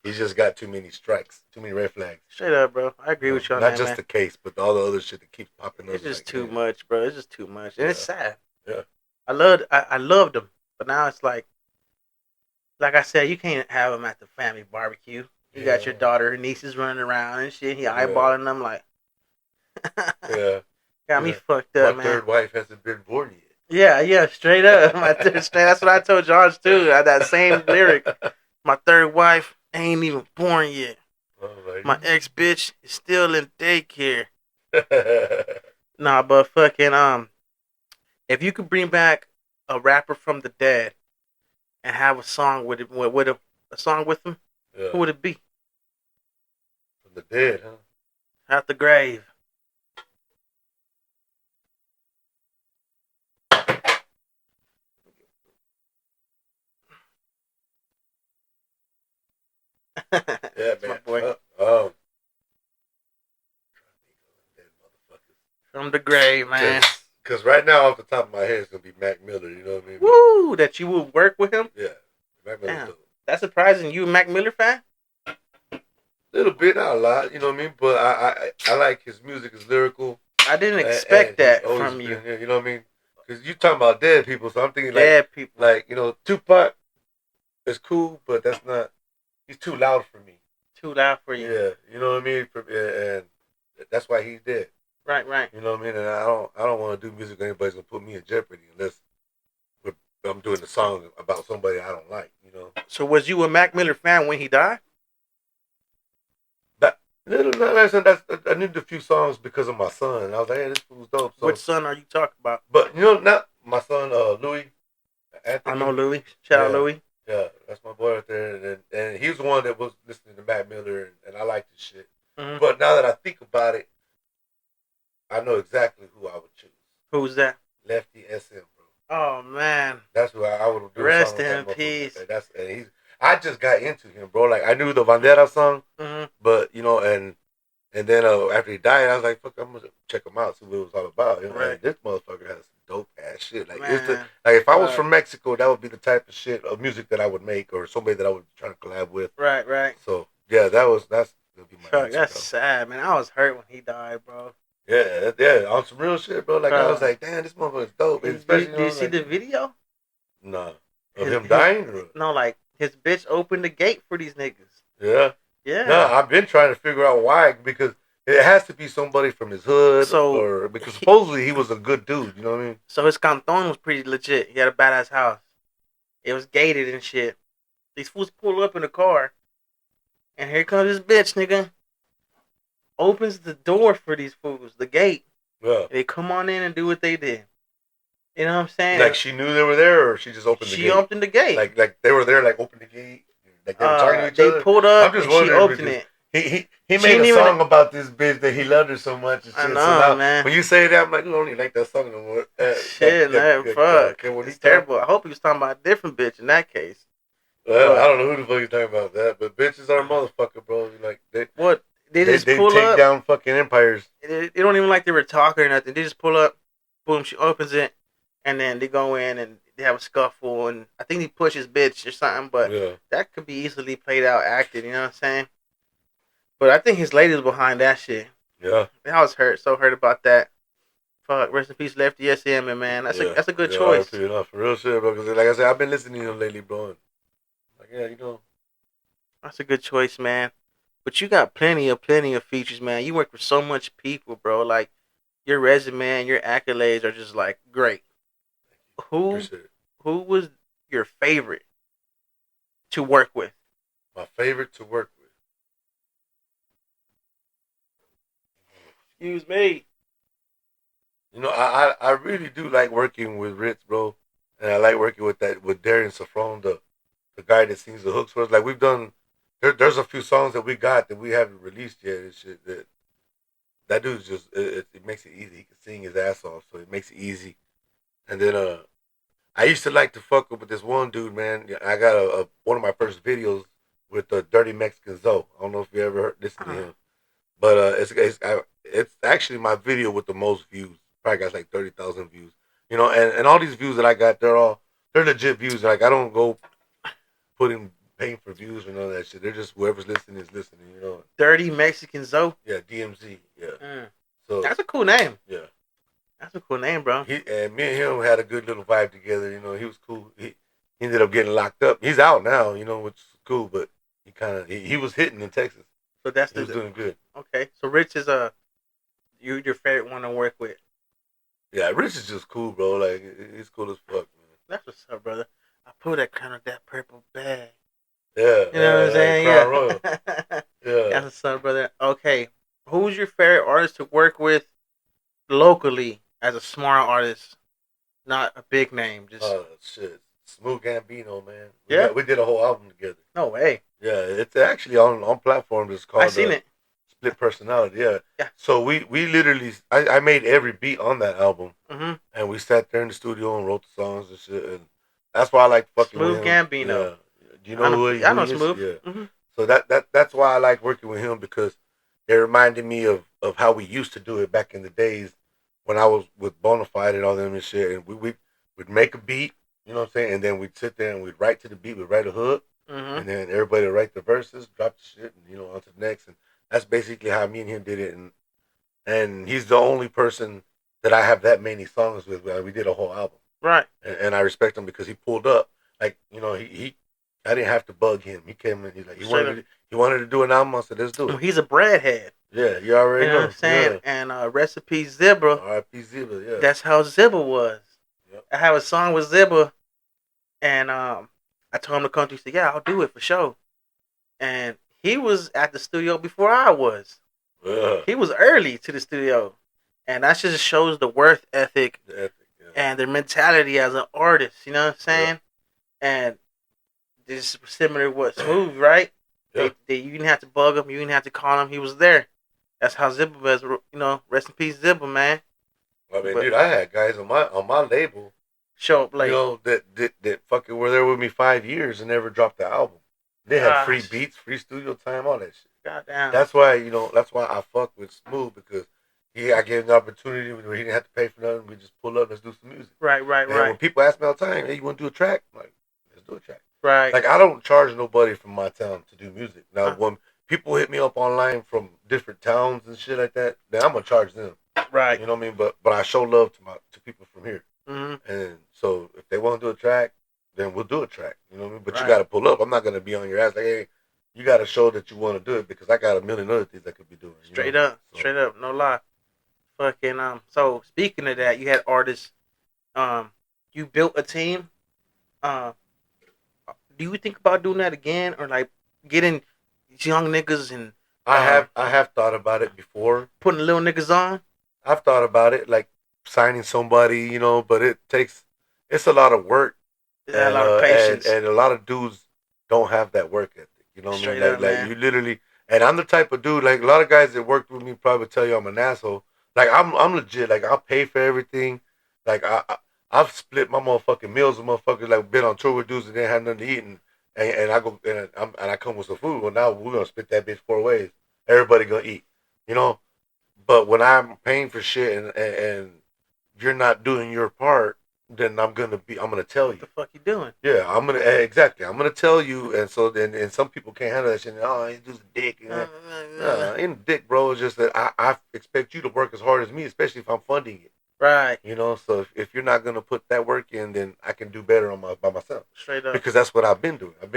He's just got too many strikes, too many red flags. Straight up, bro. I agree with you on that. Not just man. The case, but all the other shit that keeps popping up. It's just too much, bro. It's just too much, and it's sad. Yeah. I loved him, but now it's like I said, you can't have him at the family barbecue. You got your daughter and nieces running around and shit. He eyeballing them like, got me fucked up, my man. My third wife hasn't been born Yeah, yet. straight up. That's what I told George too. That same lyric. My third wife ain't even born yet. Alrighty. My ex bitch is still in daycare. Nah, but fucking if you could bring back a rapper from the dead and have a song with a song with him, who would it be? From the dead, huh? Out the grave. Yeah, man. My boy. From the grave, man. Because right now, off the top of my head, it's going to be Mac Miller, you know what I mean? Woo! That you would work with him? Yeah. Mac Miller's dope. That's surprising. You a Mac Miller fan? A little bit, not a lot, you know what I mean? But I like his music, his lyrical. I didn't expect that from you. You know what I mean? Because you talking about dead people, so I'm thinking dead people. Like, Tupac is cool, but that's not, he's too loud for me. Too loud for you. Yeah, you know what I mean? And that's why he's dead. Right. You know what I mean? And I don't want to do music that anybody's gonna put me in jeopardy unless I'm doing a song about somebody I don't like. You know. So was you a Mac Miller fan when he died? I knew a few songs because of my son. And I was like, hey, this fool's dope. So, which son are you talking about? But not my son, Louis. Anthony. I know Louis. Shout out Louis. Yeah, that's my boy right there, and he was the one that was listening to Mac Miller, and I liked his shit. Mm-hmm. But now that I think about it, I know exactly who I would choose. Who's that? Lefty SM, bro. Oh man, that's who I would do. Rest in peace. I just got into him, bro. Like I knew the Bandera song, but and then after he died, I was like, fuck, I'm gonna check him out, see what it was all about. Right. This motherfucker has some dope ass shit. Like if I was from Mexico, that would be the type of shit of music that I would make, or somebody that I would try to collab with. Right. So yeah, that's gonna be my answer, that's sad, man. I was hurt when he died, bro. Yeah, on some real shit, bro. Like I was like, damn, this motherfucker's dope. Did you see the video? No. Of him dying? No, like his bitch opened the gate for these niggas. Yeah. Yeah. No, I've been trying to figure out why, because it has to be somebody from his hood, or because supposedly he was a good dude. You know what I mean? So his canton was pretty legit. He had a badass house. It was gated and shit. These fools pull up in the car, and here comes this bitch, nigga. Opens the door for these fools, the gate. Yeah. They come on in and do what they did. You know what I'm saying? Like she knew they were there, or she just opened the gate? She opened the gate. Like they were there, like opened the gate. Like they were talking to each other. They pulled up and she opened it. he She made ain't a even. song about this bitch that he loved her so much and I shit. So know, now man. when you say that, I'm like, I don't even like that song no more. Shit, man, fuck. Can It's Bonita. terrible. I hope he was talking about a different bitch in that case. I But don't know who the fuck you talking about that, but bitches are motherfucker, bro. Like what? They they just they pull take up. down fucking empires. They don't even like they were talking or nothing. They just pull up. Boom, she opens it, and then they go in and they have a scuffle, and I think he pushes bitch or something. But Yeah, that could be easily played out, acted. You know what I'm saying? But I think his lady's behind that shit. yeah, I was so hurt about that. Fuck, rest in peace, Lefty SCM, man. yeah, That's a good yeah. RIP, choice. enough for real shit, bro. Because like I said, I've been listening to him lately, bro. And like, yeah, you know, That's a good choice, man. But you got plenty of features, man. You work with so much people, bro. Like your resume and your accolades are just like great. Who appreciate it. who was your favorite to work with? My favorite to work with. Excuse me. You know, I really do like working with Ritz, bro, and I like working with Darian Safron, the guy that sings the hooks for us. Like we've done, there's a few songs that we got that we haven't released yet. And shit that dude's just it makes it easy. He can sing his ass off, so it makes it easy. And then I used to like to fuck up with this one dude, man. I got a one of my first videos with the Dirty Mexican Zoe. I don't know if you ever listened to him. But it's actually my video with the most views. Probably got like 30,000 views. You know, and all these views that I got, they're legit views. Like I don't go paying for views or none of that shit. They're just whoever's listening is listening. You know. Dirty Mexican Zoe. Yeah, DMZ. Yeah. Mm. So That's a cool name. yeah, That's a cool name, bro. he and me and him had a good little vibe together. You know, he was cool. He ended up getting locked up. He's out now. You know, which is cool. But he was hitting in Texas. So that's He was doing good. okay. So Rich is your favorite one to work with. Yeah, Rich is just cool, bro. Like he's cool as fuck, man. That's what's up, brother. I pull that kind of that purple bag. Yeah, You know what I'm saying? Crown Royal. Yeah. Yeah. That's what's up, brother. Okay. Who's your favorite artist to work with locally as a small artist? Not a big name. Just Shit. Smooth Gambino, man. yeah. We did a whole album together. No way. Yeah, it's actually on platforms. It's called I seen it. Split Personality. Yeah. Yeah. So we literally I made every beat on that album, Mm-hmm. and we sat there in the studio and wrote the songs and shit. And that's why I like fucking Smooth with him. Gambino. Yeah. Do you know I know he is? Smooth. Yeah. Mm-hmm. So that's why I like working with him because it reminded me of how we used to do it back in the days when I was with Bonafide and all them and shit. And we'd make a beat, you know what I'm saying, and then we'd sit there and we'd write to the beat, we'd write a hook, Mm-hmm. and then everybody would write the verses, drop the shit, and on to the next. And that's basically how me and him did it. And he's the only person that I have that many songs with. We did a whole album, Right. and I respect him because he pulled up. Like he I didn't have to bug him. He came in. He wanted to do an album. I said, let's do it. He's a breadhead. Yeah, you already You know know. what I'm saying? Yeah. And Recipe Zebra. R.I.P. Ziba. Yeah. That's how Zibba was. Yep. I have a song with Zibba, and I told him to come through. He said, "Yeah, I'll do it for sure." And he was at the studio before I was. Yeah. He was early to the studio, and that just shows the worth ethic The ethic. Yeah. and their mentality as an artist. You know what I'm saying? Yep. And this is similar to what Smooth, right? Yep. You didn't have to bug him. You didn't have to call him. He was there. That's how Zibba was. You know, rest in peace, Zibba, man. I mean, dude, I had guys on my label, show up late. you know, that fucking were there with me 5 years and never dropped the album. They had free beats, free studio time, all that shit. Goddamn. That's why I fuck with Smooth because I gave him the opportunity where he didn't have to pay for nothing. We just pull up, let's do some music. Right. And when people ask me all the time, hey, you want to do a track? I'm like, let's do a track. Right. Like I don't charge nobody from my town to do music. Now when people hit me up online from different towns and shit like that, then I'm gonna charge them. Right. You know what I mean? But I show love to people from here. Mm-hmm. And so if they want to do a track, then we'll do a track. You know what I mean? But Right. you got to pull up. I'm not gonna be on your ass like, hey, you got to show that you want to do it because I got a million other things I could be doing. Straight up, no lie. Fucking So speaking of that, you had artists. You built a team. Do you think about doing that again, or like getting young niggas and I have thought about it before. Putting little niggas on. I've thought about it, like signing somebody, you know, but it's a lot of work. A lot of patience, and a lot of dudes don't have that work ethic. You know what I mean? Like you literally, And I'm the type of dude, like a lot of guys that worked with me probably tell you I'm an asshole. Like I'm legit. Like I'll pay for everything. Like I've split my motherfucking meals with motherfuckers. Like been on tour with dudes and didn't have nothing to eat, and I go and I come with some food. Well, now we're gonna split that bitch 4 ways. Everybody gonna eat, you know. But when I'm paying for shit and you're not doing your part, then I'm gonna tell What you. the fuck you doing? Yeah, exactly. I'm gonna tell you, and so then and some people can't handle that shit. Oh, he's just a dick. Ain't a dick, bro. It's just that I expect you to work as hard as me, especially if I'm funding it. Right. You know, so if you're not gonna put that work in, then I can do better by myself. Straight up. Because that's what I've been doing. I've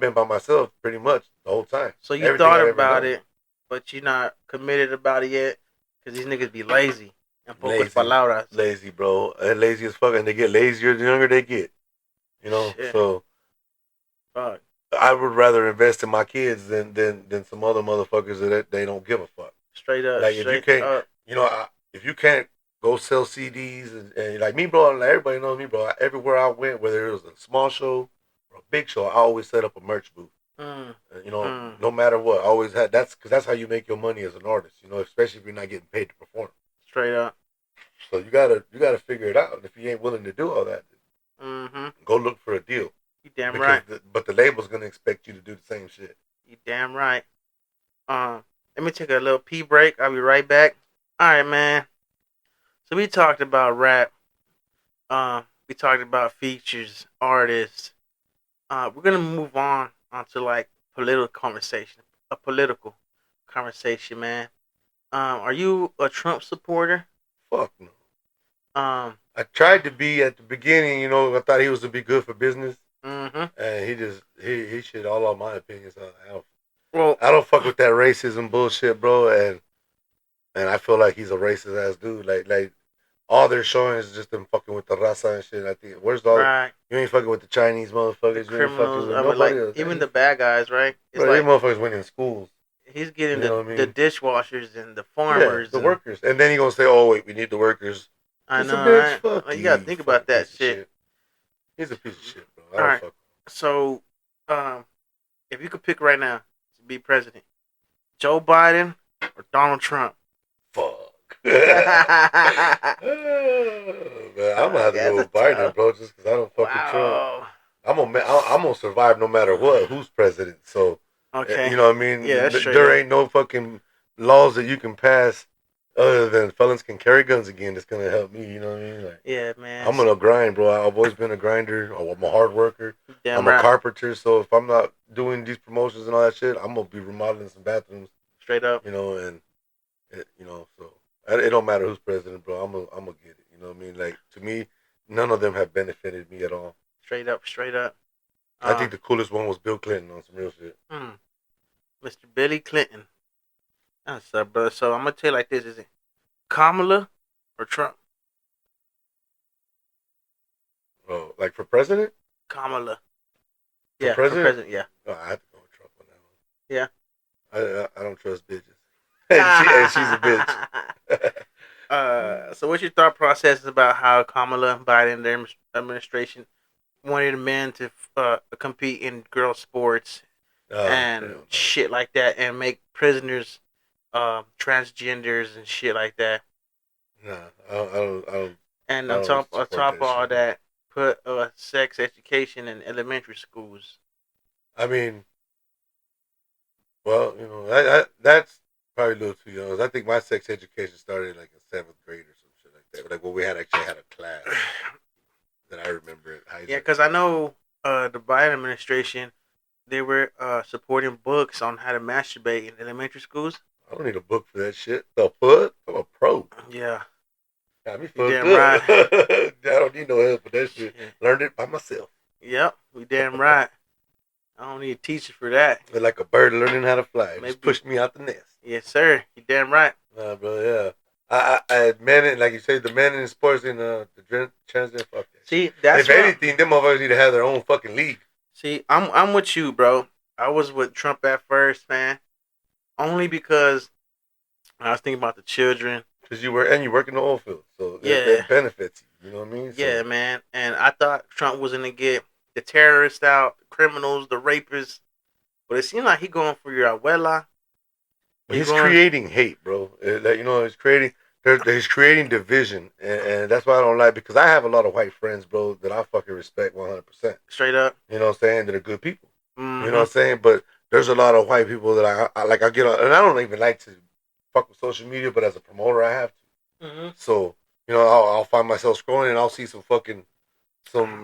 been by myself pretty much the whole time. So you Everything thought I've ever about done. it, but you're not committed about it yet, because these niggas be lazy and pocas Lazy, palabras. lazy, bro. And lazy as fuck, and they get lazier the younger they get. You know, Shit. so Fuck. I would rather invest in my kids than some other motherfuckers that they don't give a fuck. Straight up. Like if you Straight can't, up. you know, if you can't go sell CDs and like me, bro, like everybody knows me, bro. Everywhere I went, whether it was a small show or a big show, I always set up a merch booth. You know, no matter what, I always had. That's because that's how you make your money as an artist. You know, especially if you're not getting paid to perform. Straight up. So you gotta figure it out. And if you ain't willing to do all that, go look for a deal. You damn because right. But the label's gonna expect you to do the same shit. You damn right. Let me take a little pee break. I'll be right back. All right, man. So we talked about rap. We talked about features, artists. We're gonna move on onto like political conversation. A political conversation, man. Are you a Trump supporter? Fuck no. Um, I tried to be at the beginning. You know, I thought he was to be good for business, mm-hmm. and he shit all on my opinions. Well, I don't fuck with that racism bullshit, bro. And I feel like he's a racist ass dude. Like all they're showing is just them fucking with the raza and shit. I think where's all right. you ain't fucking with the Chinese motherfuckers. The You ain't fucking criminals. with I mean, nobody like else. even the bad guys, right? It's Bro, like these motherfuckers went in schools. he's getting You know what I the mean? dishwashers and the Yeah, farmers, the and workers. And then he gonna say, "Oh wait, we need the workers." I Just know, a bitch. right? Fuck Like, you you, gotta you think about fucking that piece of shit. shit. He's a piece of shit, bro. I All don't right. fuck. So, if you could pick right now to be president, Joe Biden or Donald Trump? Fuck. Man, I'm gonna have to go with Biden, bro, just because I don't fuck with Trump. Wow. I'm gonna survive no matter what. Who's president? So, Okay. you know what I mean. Yeah, that's straight There up. ain't no fucking laws that you can pass other than felons can carry guns again. That's gonna help me. You know what I mean? Like, Yeah, man. I'm gonna grind, bro. I've always been a grinder. I'm a hard worker. Damn I'm right. a carpenter. So if I'm not doing these promotions and all that shit, I'm gonna be remodeling some bathrooms. Straight up. You know, and you know, so it don't matter who's president, bro. I'm gonna get it. You know what I mean? Like to me, none of them have benefited me at all. Straight up. Straight up. I think the coolest one was Bill Clinton on some real shit. Mr. Billy Clinton. That's up, brother. So I'm gonna tell you like this: is it Kamala or Trump? Oh, like for president? Kamala. For Yeah, president? for president. Yeah. Oh, I have to go with Trump on that one. Yeah. I don't trust bitches. and she's a bitch. So what's your thought process about how Kamala Biden and their administration wanted men to compete in girl sports and shit like that, and make prisoners transgenders and shit like that? Nah, I don't. And on top of all that, put sex education in elementary schools. I mean, well, you know, that's probably a little too young. I think my sex education started like in 7th grade or some shit like that. Like when we actually had a class that I remember at high school. Yeah, because I know the Biden administration, they were supporting books on how to masturbate in elementary schools. I don't need a book for that shit. The fuck? I'm a pro. Yeah. Got me fucked up. Right. I don't need no help with that shit. Learned it by myself. Yep, we damn right. I don't need a teacher for that. They're like a bird learning how to fly. Maybe. Just pushed me out the nest. Yes, sir. You damn right. Nah, bro, yeah. I men, like you say, the men in sports and the transgender, fuck that. See, that's if anything, them motherfuckers need to have their own fucking league. See, I'm with you, bro. I was with Trump at first, man. Only because I was thinking about the children. Because you work in the oil field, so that benefits you. You know what I mean? Yeah, man. And I thought Trump was gonna get the terrorists out, the criminals, the rapists, but it seemed like he going for your abuela But he's creating hate, bro. He's creating. He's creating division, and that's why I don't like, because I have a lot of white friends, bro, that I fucking respect 100%. Straight up. You know what I'm saying? That are good people. Mm-hmm. You know what I'm saying? But there's a lot of white people that I like. I get on, and I don't even like to fuck with social media, but as a promoter, I have to. Mm-hmm. So I'll find myself scrolling and I'll see some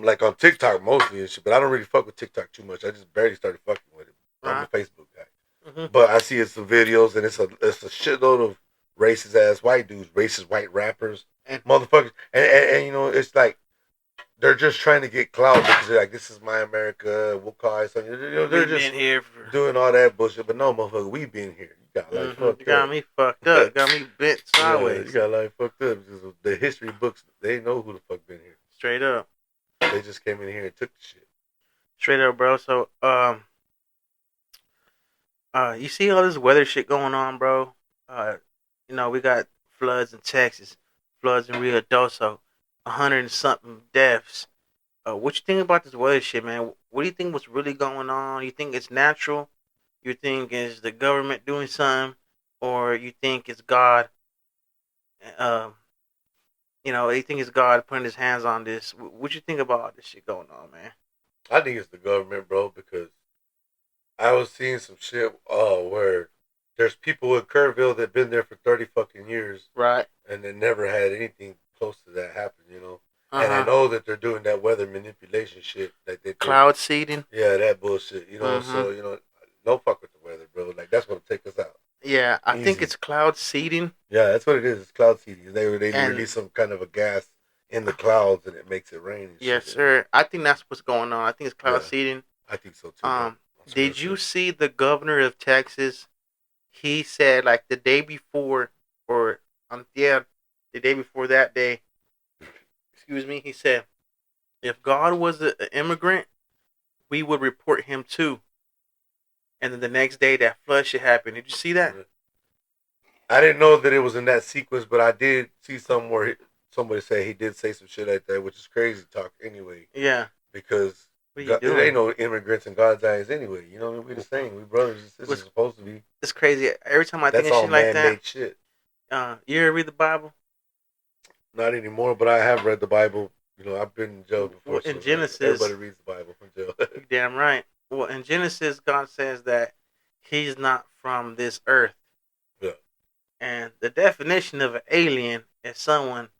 like on TikTok mostly and shit. But I don't really fuck with TikTok too much. I just barely started fucking with it. I'm a Facebook guy. Mm-hmm. But I see some videos, and it's a shitload of racist ass white dudes, racist white rappers, and motherfuckers, and it's like they're just trying to get clout because they're like, this is my America, we'll call it something. They're just here doing all that bullshit. But no, motherfucker, we been here. You got like fucked up. You got me fucked up. Got me bent sideways. Yeah, you got like fucked up because the history books, they know who the fuck been here. Straight up. They just came in here and took the shit. Straight up, bro. So, you see all this weather shit going on, bro? We got floods in Texas, floods in Rio Doso, 100 and something deaths. What you think about this weather shit, man? What do you think was really going on? You think it's natural? You think it's the government doing something? Or you think it's God? You think it's God putting his hands on this? What you think about all this shit going on, man? I think it's the government, bro, because I was seeing some shit where there's people in Kerrville that been there for 30 fucking years. Right. And they never had anything close to that happen, And I know that they're doing that weather manipulation shit. Like they cloud seeding. Yeah, that bullshit, So, don't fuck with the weather, bro. Like, that's what'll take us out. Yeah, I think it's cloud seeding. Yeah, that's what it is. It's cloud seeding. They release some kind of a gas in the clouds and it makes it rain. And yes, shit. Sir. I think that's what's going on. I think it's cloud seeding. I think so too. Did you see the governor of Texas? He said like the day before, the day before that day. Excuse me. He said, if God was an immigrant, we would report him too. And then the next day, that flood shit happened. Did you see that? I didn't know that it was in that sequence, but I did see somewhere somebody say he did say some shit like that, which is crazy talk anyway. Yeah. Because there ain't no immigrants in God's eyes anyway. You know what I mean? We're the same. We brothers and sisters supposed to be. It's crazy. Every time I think of shit like that. That's all man-made shit. You ever read the Bible? Not anymore, but I have read the Bible. I've been in jail before. In Genesis, everybody reads the Bible from jail. You're damn right. Well, in Genesis, God says that he's not from this earth. Yeah. And the definition of an alien is someone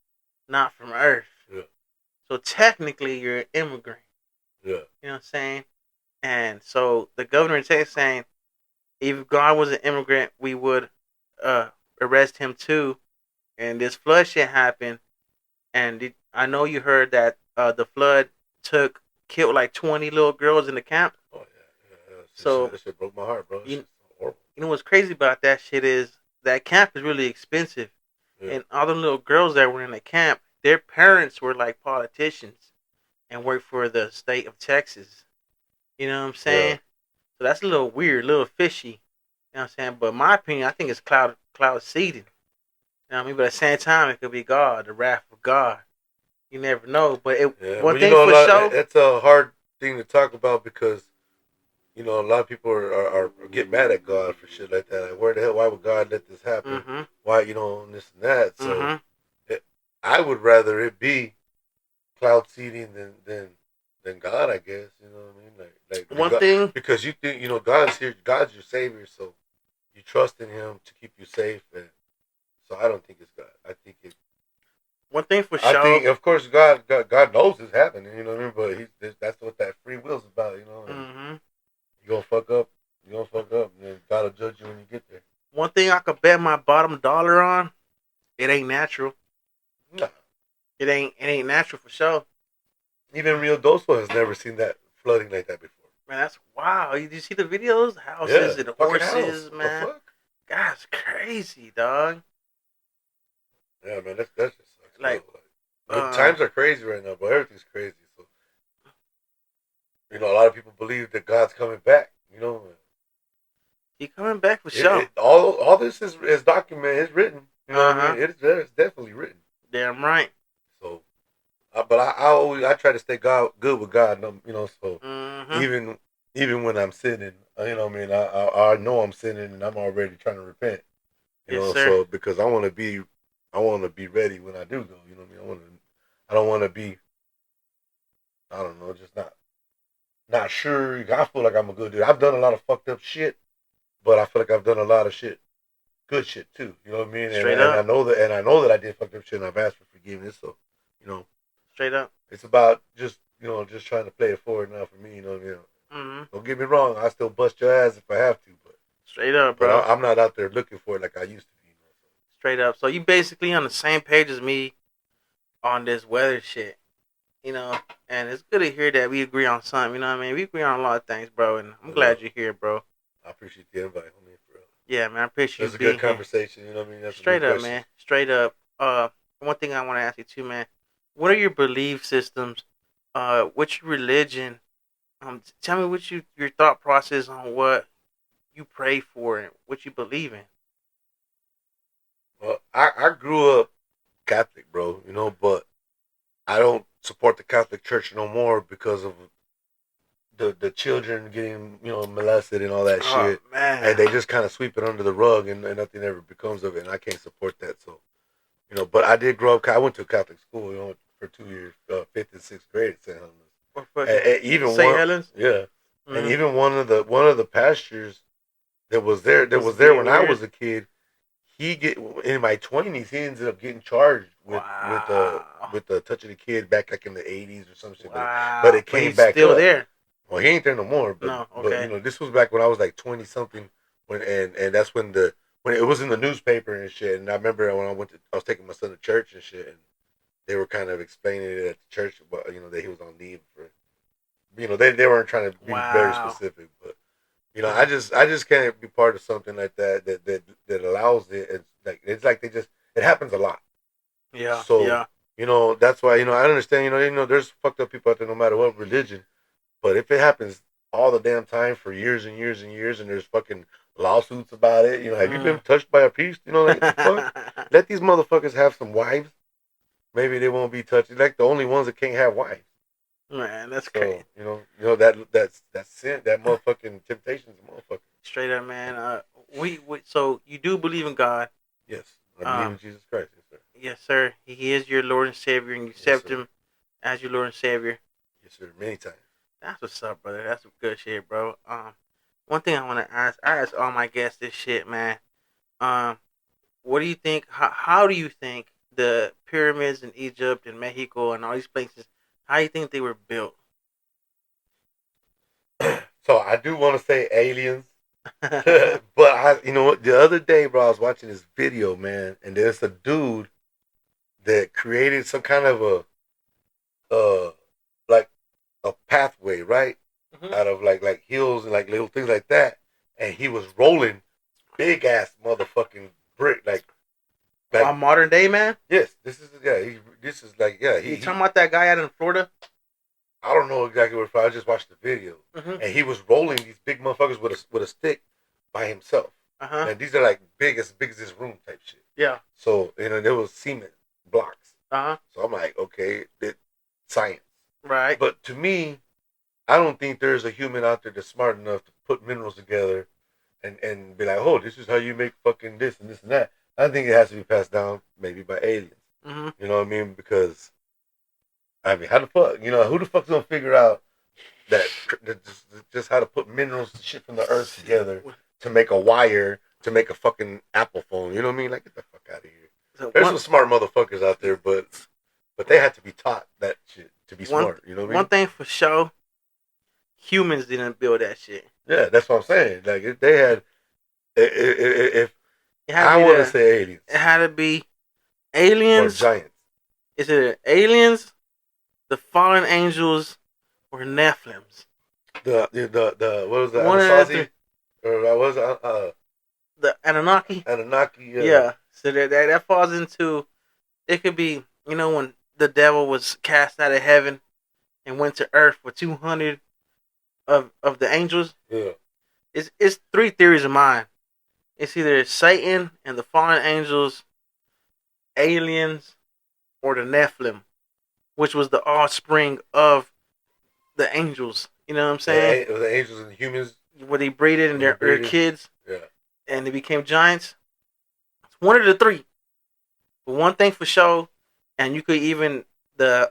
not from Earth. Yeah. So technically, you're an immigrant. Yeah. You know what I'm saying? And so the governor in Texas saying, if God was an immigrant, we would arrest him too. And this flood shit happened. And I know you heard that the flood killed like 20 little girls in the camp. Oh yeah. So that shit broke my heart, bro. You horrible. know what's crazy about that shit is that camp is really expensive, and all the little girls that were in the camp, their parents were like politicians and worked for the state of Texas. You know what I'm saying? Yeah. So that's a little weird, a little fishy. You know what I'm saying? But in my opinion, I think it's cloud seeding. You know what I mean? But at the same time, it could be God, the wrath of God. You never know. But one thing for sure, it's a hard thing to talk about because a lot of people are get mad at God for shit like that. Like, where the hell? Why would God let this happen? Mm-hmm. Why and this and that? So I would rather it be cloud seeding than God. I guess you know what I mean. Like one thing because you think God's here. God's your savior, so you trust in Him to keep you safe. And so I don't think it's God. I think it. One thing for sure. I think, of course, God knows it's happening. You know what I mean? But that's what that free will's about. Mm-hmm. You gonna fuck up. And then God will judge you when you get there. One thing I could bet my bottom dollar on, it ain't natural. Nah. It ain't natural for sure. Even Rio Doso has never seen that flooding like that before. Man, that's wow. Did you see the videos? Houses and horses, man. That's crazy, dog. Yeah, man, that just sucks. Like, times are crazy right now, but everything's crazy. So, a lot of people believe that God's coming back. He coming back for sure. All this is documented. It's written. What I mean? It's definitely written. Damn right. So, but I try to stay good with God. So even even when I'm sinning, what I mean, I know I'm sinning and I'm already trying to repent. Yes, sir. So because I want to be ready when I do go. You know what I mean? I don't want to be, I don't know, just not sure. I feel like I'm a good dude. I've done a lot of fucked up shit, but I feel like I've done a lot of shit, good shit too. You know what I mean? Straight And up. I know that I did fucked up shit, and I've asked for forgiveness. So, you know, Straight up. it's about just just trying to play it forward now for me. You know what I mean? Mm-hmm. Don't get me wrong. I still bust your ass if I have to, Straight up, but bro. I'm not out there looking for it like I used to be. Straight up. So you basically on the same page as me on this weather shit, you know. And it's good to hear that we agree on something. You know what I mean? We agree on a lot of things, bro. And I'm But glad you're here, bro. I appreciate the invite, homie. For real. Yeah, man. I It appreciate you was a good being here. conversation. You know what I mean? That's some good Straight up, questions. man. Straight up. One thing I want to ask you too, man. What are your belief systems? What's your religion? Tell me what your thought process on what you pray for and what you believe in. Well, I grew up Catholic, bro. But I don't support the Catholic Church no more because of the children getting molested and all that Oh shit, and man. they just kind of sweep it under the rug, and nothing ever becomes of it, and I can't support that. So but I did grow up. I went to a Catholic school, for 2 years, fifth and sixth grade at St. Helens, What fucking and even St. one, Helens? yeah, and Mm-hmm. even one of the pastors that Was was there being when I weird. was a kid. He get in my 20s. He ended up getting charged Wow. with the touching a kid back like in the 80s or some shit. But Wow. it But came he's back still up. there. Well, he ain't there no more. No. But Okay. this was back when I was like 20 something. And that's when it was in the newspaper and shit. And I remember when I was taking my son to church and shit, and they were kind of explaining it at the church, but that he was on leave for. They weren't trying to be very Wow. specific, but Mm. I just can't be part of something like that allows it. It's like it happens a lot. Yeah. So Yeah. that's why I understand. There's fucked up people out there no matter what religion. But if it happens all the damn time for years and years and years, and there's fucking lawsuits about it, have you been Mm. touched by a priest? Like what the fuck? Let these motherfuckers have some wives. Maybe they won't be touched. Like the only ones that can't have wives. Man, that's crazy. So that's sin. That motherfucking temptation is a motherfucker. Straight up, man. We so you do believe in God. Yes, I believe Um, in Jesus Christ. Yes, sir. yes, sir. He is your Lord and Savior, and you Yes, accept sir. Him as your Lord and Savior. Yes, sir. Many times. That's what's up, brother. That's some good shit, bro. One thing I want to ask, I ask all my guests this shit, man. Um, what do you think? How do you think the pyramids in Egypt and Mexico and all these places? How do you think they were built? So I do want to say aliens, but you know what? The other day, bro, I was watching this video, man, and there's a dude that created some kind of like a pathway, right, Mhm. out of like hills and like little things like that, and he was rolling big ass motherfucking brick, like On modern day, man. yes, this is yeah, this is like yeah, You he talking about that guy out in Florida? I don't know exactly what I just watched the video, Mm-hmm. and he was rolling these big motherfuckers with a stick by himself. Uh huh. And these are like big as this room type shit. Yeah. So there was cement blocks. Uh huh. So I'm like, okay, science. Right. But to me, I don't think there's a human out there that's smart enough to put minerals together and be like, oh, this is how you make fucking this and this and that. I think it has to be passed down maybe by aliens. Mm-hmm. You know what I mean? Because I mean, how the fuck? Who the fuck's gonna figure out that, just how to put minerals and shit from the earth together to make a wire to make a fucking Apple phone? You know what I mean? Like, get the fuck out of here. So There's some smart motherfuckers out there, but they had to be taught that shit to be one smart. You know what I one mean? thing for sure, humans didn't build that shit. Yeah, that's what I'm saying. Like, if they had, if It had to I be want to say aliens it had to be or aliens. giants, Is it aliens, the fallen angels, or Nephilims? the what was the One of the Anasazi three. or what was it, The Anunnaki. Anunnaki? Yeah. So that falls into it could be when the devil was cast out of heaven and went to earth for 200 of the angels. Yeah. It's three theories of mine. It's either Satan and the fallen angels, aliens, or the Nephilim, which was the offspring of the angels You know what I'm saying? The angels and humans Where they breeded and when they their breeding. kids Yeah. and they became giants. It's one of the three. But one thing for sure, and you could even the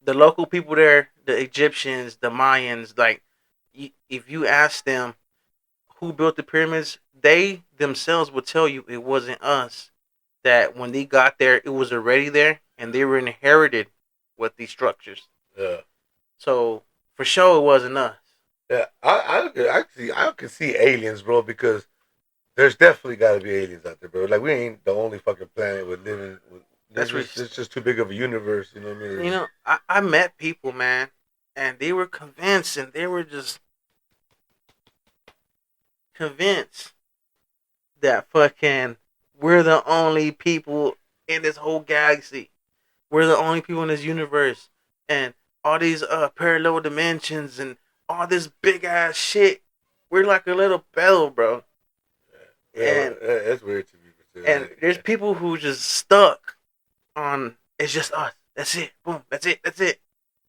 the local people there, the Egyptians, the Mayans, like if you ask them who built the pyramids, they themselves will tell you it wasn't us. That when they got there, it was already there, and they were inherited with these structures. Yeah. So for sure, it wasn't us. Yeah. I can see aliens, bro, because there's definitely got to be aliens out there, bro. Like we ain't the only fucking planet with living. That's It's just too big of a universe. You know what I mean? you know. I met people, man, and they were convinced, and they were just convinced that fucking we're the only people in this whole galaxy. We're the only people in this universe, and all these parallel dimensions and all this big ass shit. We're like a little bell, bro. Yeah, And that's weird to me. there's people who just stuck on it's just us. That's it. Boom. That's it. That's it.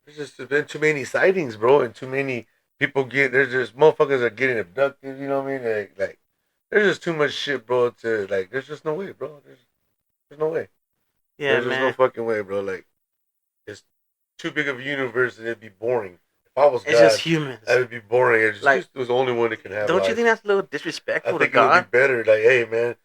There's just been too many sightings, bro, and too many people get. There's just motherfuckers are getting abducted. You know what I mean? Like there's just too much shit, bro. To like, there's just no way, bro. There's no way. Yeah, There's just no man. fucking way, bro. Like it's too big of a universe, and it'd be boring. If I was It's just God, humans. that would be boring. Like, It was the only one that can have don't you life. think that's a little I disrespectful to think it would be God? better. Like, hey, man,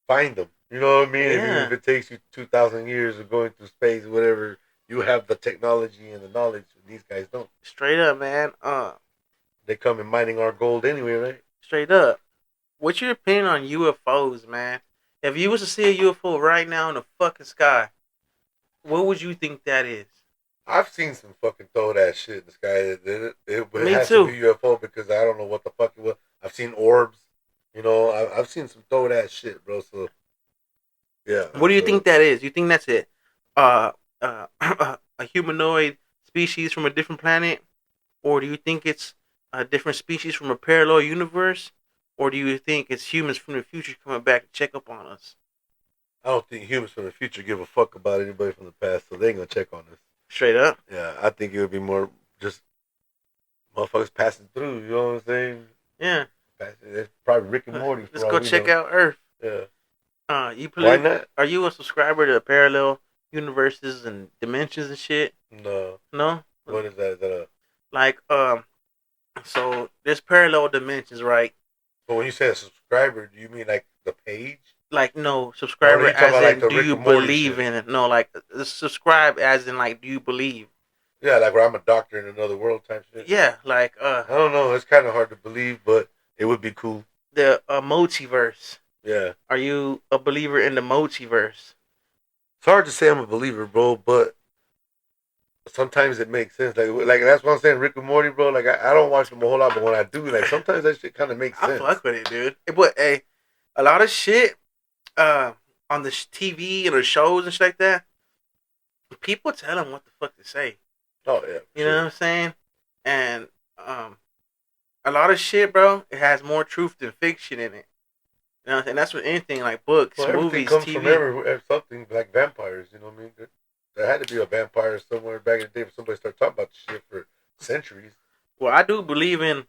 find them. You know what I mean? Even if Yeah. it takes you 2,000 years of going through space, whatever, you have the technology and the knowledge. These guys don't. Straight up, man. They come in mining our gold anyway, right? Straight up. What's your opinion on UFOs, man? If you was to see a UFO right now in the fucking sky, what would you think that is? I've seen some fucking throw that shit in the sky. But it Me has to too. be UFO because I don't know what the fuck it was. I've seen orbs. You know, I've seen some throw that shit, bro. So yeah. What do you So think that is? You think that's it? Uh, a humanoid species from a different planet, or do you think it's a different species from a parallel universe, or do you think it's humans from the future coming back to check up on us? I don't think humans from the future give a fuck about anybody from the past, so they ain't gonna check on us. Straight up. Yeah, I think it would be more just motherfuckers passing through. You know what I'm saying? Yeah. It's probably Rick and Morty Let's for all go we check know. out Earth. Yeah. You Why believe? not? Are you a subscriber to parallel universes and dimensions and shit? No. No. What is that? Is that a? Like so there's parallel dimensions, right? But when you say a subscriber, do you mean like the page? Like no Oh, no, subscriber you talking as about like in the do Rick you and Morty believe shit? in it? No, like subscribe as in like do you believe? Yeah, like where I'm a doctor in another world type shit. Yeah, like I don't know. It's kind of hard to believe, but it would be cool. the multiverse. Yeah. Are you a believer in the multiverse? It's hard to say I'm a believer, bro, but sometimes it makes sense. Like that's what I'm saying. Rick and Morty, bro. Like I don't watch them a whole lot, but when I do, like sometimes that shit kind of makes I sense. fuck with it, dude. But hey, a lot of shit uh on the TV and the shows and shit like that, people tell them what the fuck to say. Oh yeah, You know what I'm saying? And um, a lot of shit, bro. It has more truth than fiction in it. You know what I'm saying? That's with anything like books, Well, everything movies, comes from TV. everywhere. Something like vampires. You know what I mean? There had to be a vampire somewhere back in the day. For somebody started talking about this shit for centuries. Well, I do believe in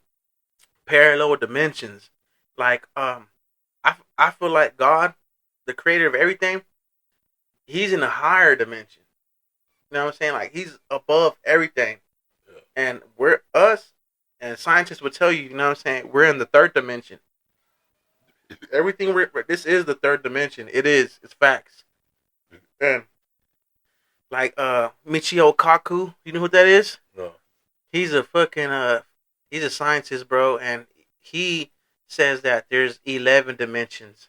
parallel dimensions. Like I feel like God, the creator of everything, he's in a higher dimension. You know what I'm saying? Like he's above everything. Yeah. And we're us and scientists would tell you, you know what I'm saying, we're in the third dimension. Everything this is the third dimension. It is. It's facts. And like Michio Kaku, you know who that is? No. He's a fucking he's a scientist, bro, and he says that there's 11 dimensions.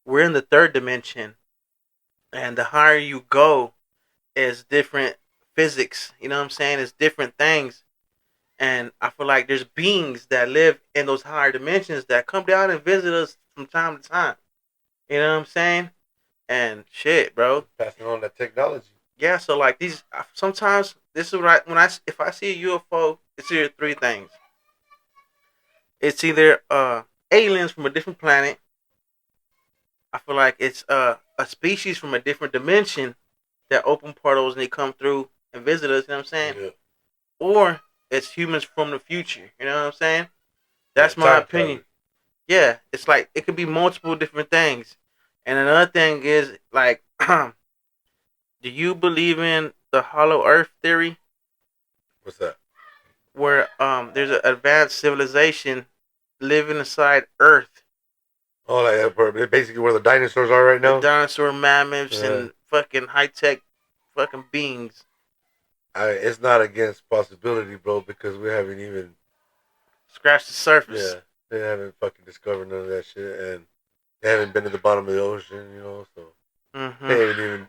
We're in the third dimension, and the higher you go is different physics. You know what I'm saying? It's different things. And I feel like there's beings that live in those higher dimensions that come down and visit us from time to time. You know what I'm saying? And shit, bro. Passing on that technology. Yeah, so like these sometimes this is right when I if I see a UFO, it's either three things. It's either aliens from a different planet. I feel like it's a species from a different dimension that open portals and they come through and visit us, you know what I'm saying? Yeah. Or it's humans from the future. You know what I'm saying? Yeah, That's my time opinion. travelers. Yeah, it's like it could be multiple different things. And another thing is like, do you believe in the hollow Earth theory, What's that? where there's an advanced civilization living inside Earth, Oh, like basically where the dinosaurs are right the now. dinosaur mammoths Yeah. and fucking high tech fucking beings It's not against possibility, bro, because we haven't even, scratch the surface? yeah, they haven't fucking discovered none of that shit, and they haven't been to the bottom of the ocean, so Mm-hmm.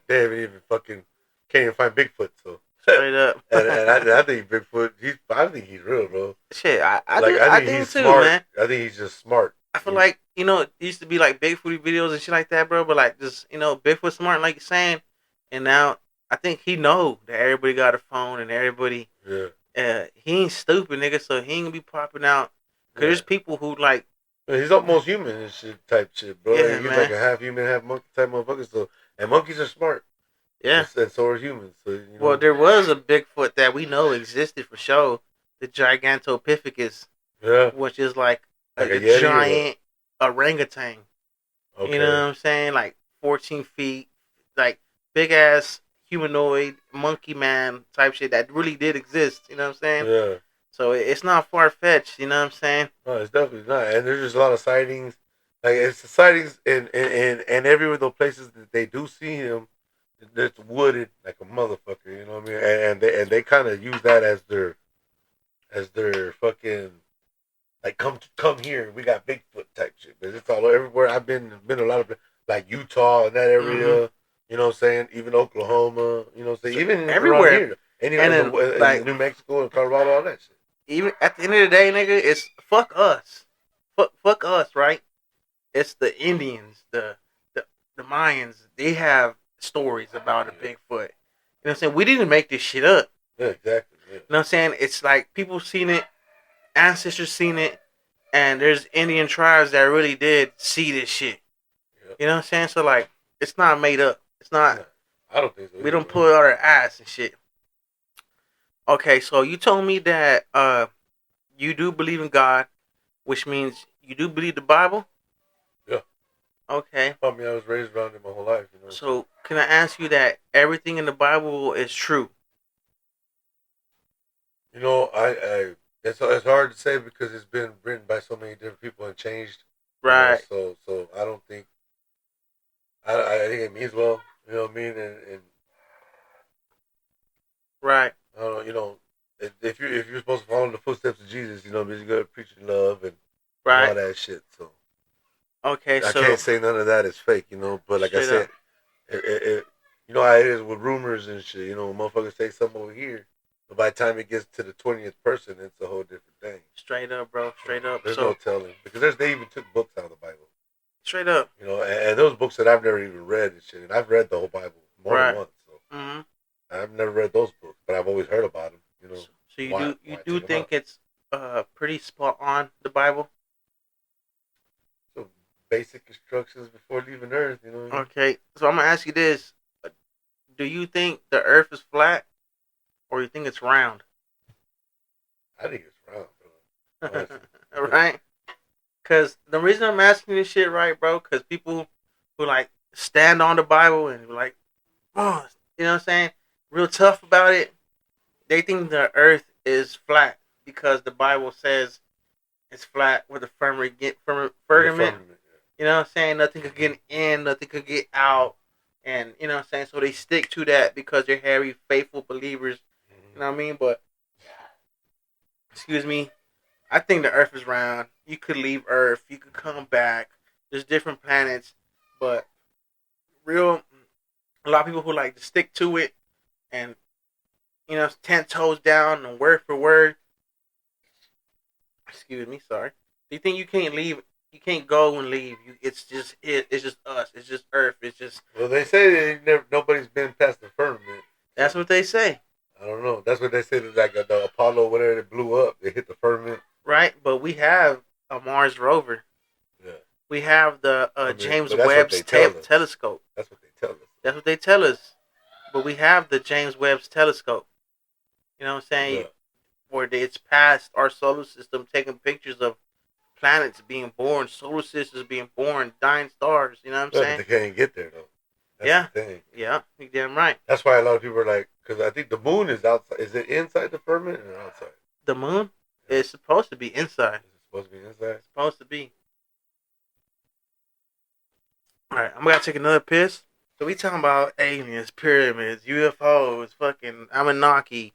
they haven't even fucking can't even find Bigfoot, so. Straight up. I think Bigfoot, I think he's real, bro. Shit, I Like do I I think think he's too, smart. man. I think he's just smart. I feel like, it used to be like Bigfoot videos and shit like that, bro. But like, just Bigfoot smart, like you're saying, and now I think he know that everybody got a phone and everybody. Yeah, He ain't stupid, nigga. So he ain't gonna be popping out. Cause yeah. there's people who like, Yeah, he's almost human and shit type shit, bro. yeah, Like, he's like man, a half human, half monkey type motherfucker. So, and monkeys are smart, yeah. and so are humans. So Well, there was a Bigfoot that we know existed for sure, the Gigantopithecus, yeah, which is like like a a yeti or what? giant orangutan. You know Okay, what I'm saying? Like 14 feet, like big ass humanoid monkey man type shit that really did exist. You know what I'm saying? yeah. So it's not far fetched. You know what I'm saying? No, it's definitely not. And there's just a lot of sightings. Like it's the sightings in every one of those places that they do see him. It's wooded like a motherfucker. You know what I mean? And they kind of use that as their fucking like come here. We got Bigfoot type shit. But it's all everywhere. I've been a lot of like Utah and that Mm-hmm. area. You know what I'm saying? Even Oklahoma. You know what I'm saying? So Even around everywhere, here, any and then in like New Mexico and Colorado, all that shit. even at the end of the day, nigga, it's fuck us, fuck us, right? It's the Indians, the the Mayans. They have stories about a Yeah, Bigfoot. You know what I'm saying? We didn't make this shit up. yeah, exactly. Yeah, You know what I'm saying? It's like people seen it, ancestors seen it, and there's Indian tribes that really did see this shit. yeah. You know what I'm saying? So like, it's not made up. It's not. No, I don't think so We either, don't bro. pull it out our ass and shit. Okay, so you told me that you do believe in God, which means you do believe the Bible. Yeah. Okay. I mean, I was raised around it my whole life, so So can I ask you that everything in the Bible is true? I it's hard to say because it's been written by so many different people and changed, Right. so I don't think I think it means well, you know what I mean, and Right. I don't know, if you're supposed to follow in the footsteps of Jesus, you got to preach love and all Right. that shit. So Okay. I So can't say none of that is fake, but like I straight up. said, you know how it is with rumors and shit. Motherfuckers say something over here, but by the time it gets to the 20th person, it's a whole different thing. Straight up, bro. So Straight up. there's no So telling because they even took books out of the Bible. straight up. And those books that I've never even read and shit. And I've read the whole Bible more than Right. once. So Mm-hmm. I've never read those books, but I've always heard about them. So you Why do check them think out? it's pretty spot on the Bible? So basic instructions before leaving Earth. You know what I mean? Okay. So I'm gonna ask you this: do you think the Earth is flat, or you think it's round? I think it's round, bro. Honestly. Right? Because the reason I'm asking this shit, right, bro? Because people who like stand on the Bible and like, oh, you know what I'm saying, real tough about it. They think the Earth is flat because the Bible says it's flat with a With a firmament. firmament. You know what I'm saying? Nothing could get in, nothing could get out. And you know what I'm saying? So they stick to that because they're very faithful believers. You know what I mean? But excuse me, I think the Earth is round. You could leave Earth, you could come back. There's different planets, but real a lot of people who like to stick to it and 10 toes down and word for word. Excuse me, sorry. Do you think you can't leave? You can't go and leave. It's just it. It's just us. It's just Earth. It's just Well, they say that nobody's been past the firmament. that's So what they say, I don't know. That's what they said. Like the Apollo, whatever, that blew up. They hit the firmament. right? But we have a Mars rover. Yeah. We have the I mean, James but that's what Webb's they tell us. telescope. That's what they tell us. That's what they tell us. But we have the James Webb's telescope. You know what I'm saying? Yeah. where it's past our solar system, taking pictures of planets being born, solar systems being born, dying stars. You know what I'm Yeah, but saying? they can't get there though. That's Yeah, the thing. yeah, you damn right. That's why a lot of people are like, because I think the moon is outside. Is it inside the firmament or outside? The moon Yeah. is supposed to be inside. Is it supposed to be inside? It's supposed to be. All right, I'm gonna take another piss. So we talking about aliens, pyramids, UFOs, fucking Anunnaki,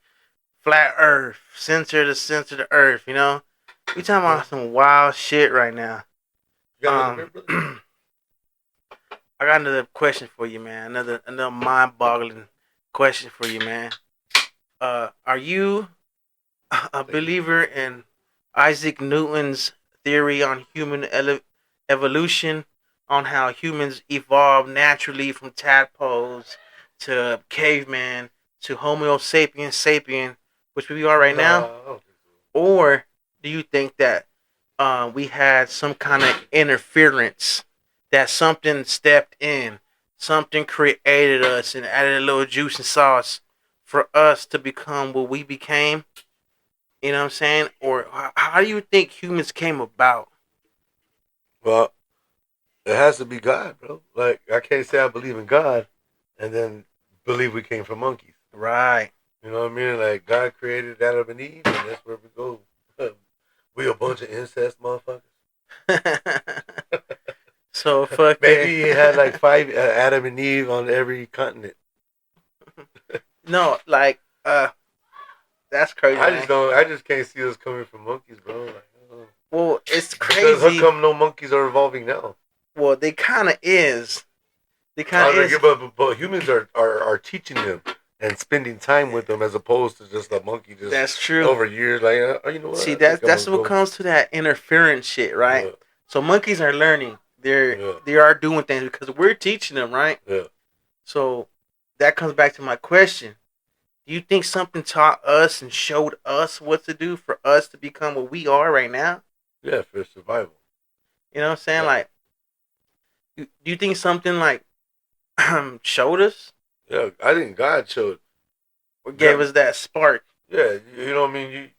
flat Earth, center to Earth. You know, we talking about some wild shit right now. You got another beer, brother? I got another question for you, man. Another mind-boggling question for you, man. Are you a believer in Isaac Newton's theory on human evolution, on how humans evolved naturally from tadpoles to caveman to Homo sapiens sapien, which we are right now? I don't think so. Or do you think that we had some kind of interference, that something stepped in, something created us and added a little juice and sauce for us to become what we became? You know what I'm saying? Or how do you think humans came about? Well, it has to be God, bro. Like I can't say I believe in God and then believe we came from monkeys. Right. You know what I mean? Like God created Adam and Eve, and that's where we go. We a bunch of incest motherfuckers. So fucking Maybe he had like 5 Adam and Eve on every continent. no, like that's crazy, I man. just don't. I just can't see us coming from monkeys, bro. Like, Well, it's because how crazy. come no monkeys are evolving now? Well, they kind of is. They kind of is. But humans are teaching them and spending time with them as opposed to just a monkey just That's true. over years. Like, you know what? See, I think that's I'm what gonna comes to that interference shit, right? go. So monkeys are learning. Yeah, They are doing things because we're teaching them, right? yeah. So that comes back to my question. Do you think something taught us and showed us what to do for us to become what we are right now? Yeah, for survival. You know what I'm saying? Yeah. Like, do you think something like showed us Yeah, I think God showed. or gave God, us that spark? yeah, you know what I mean.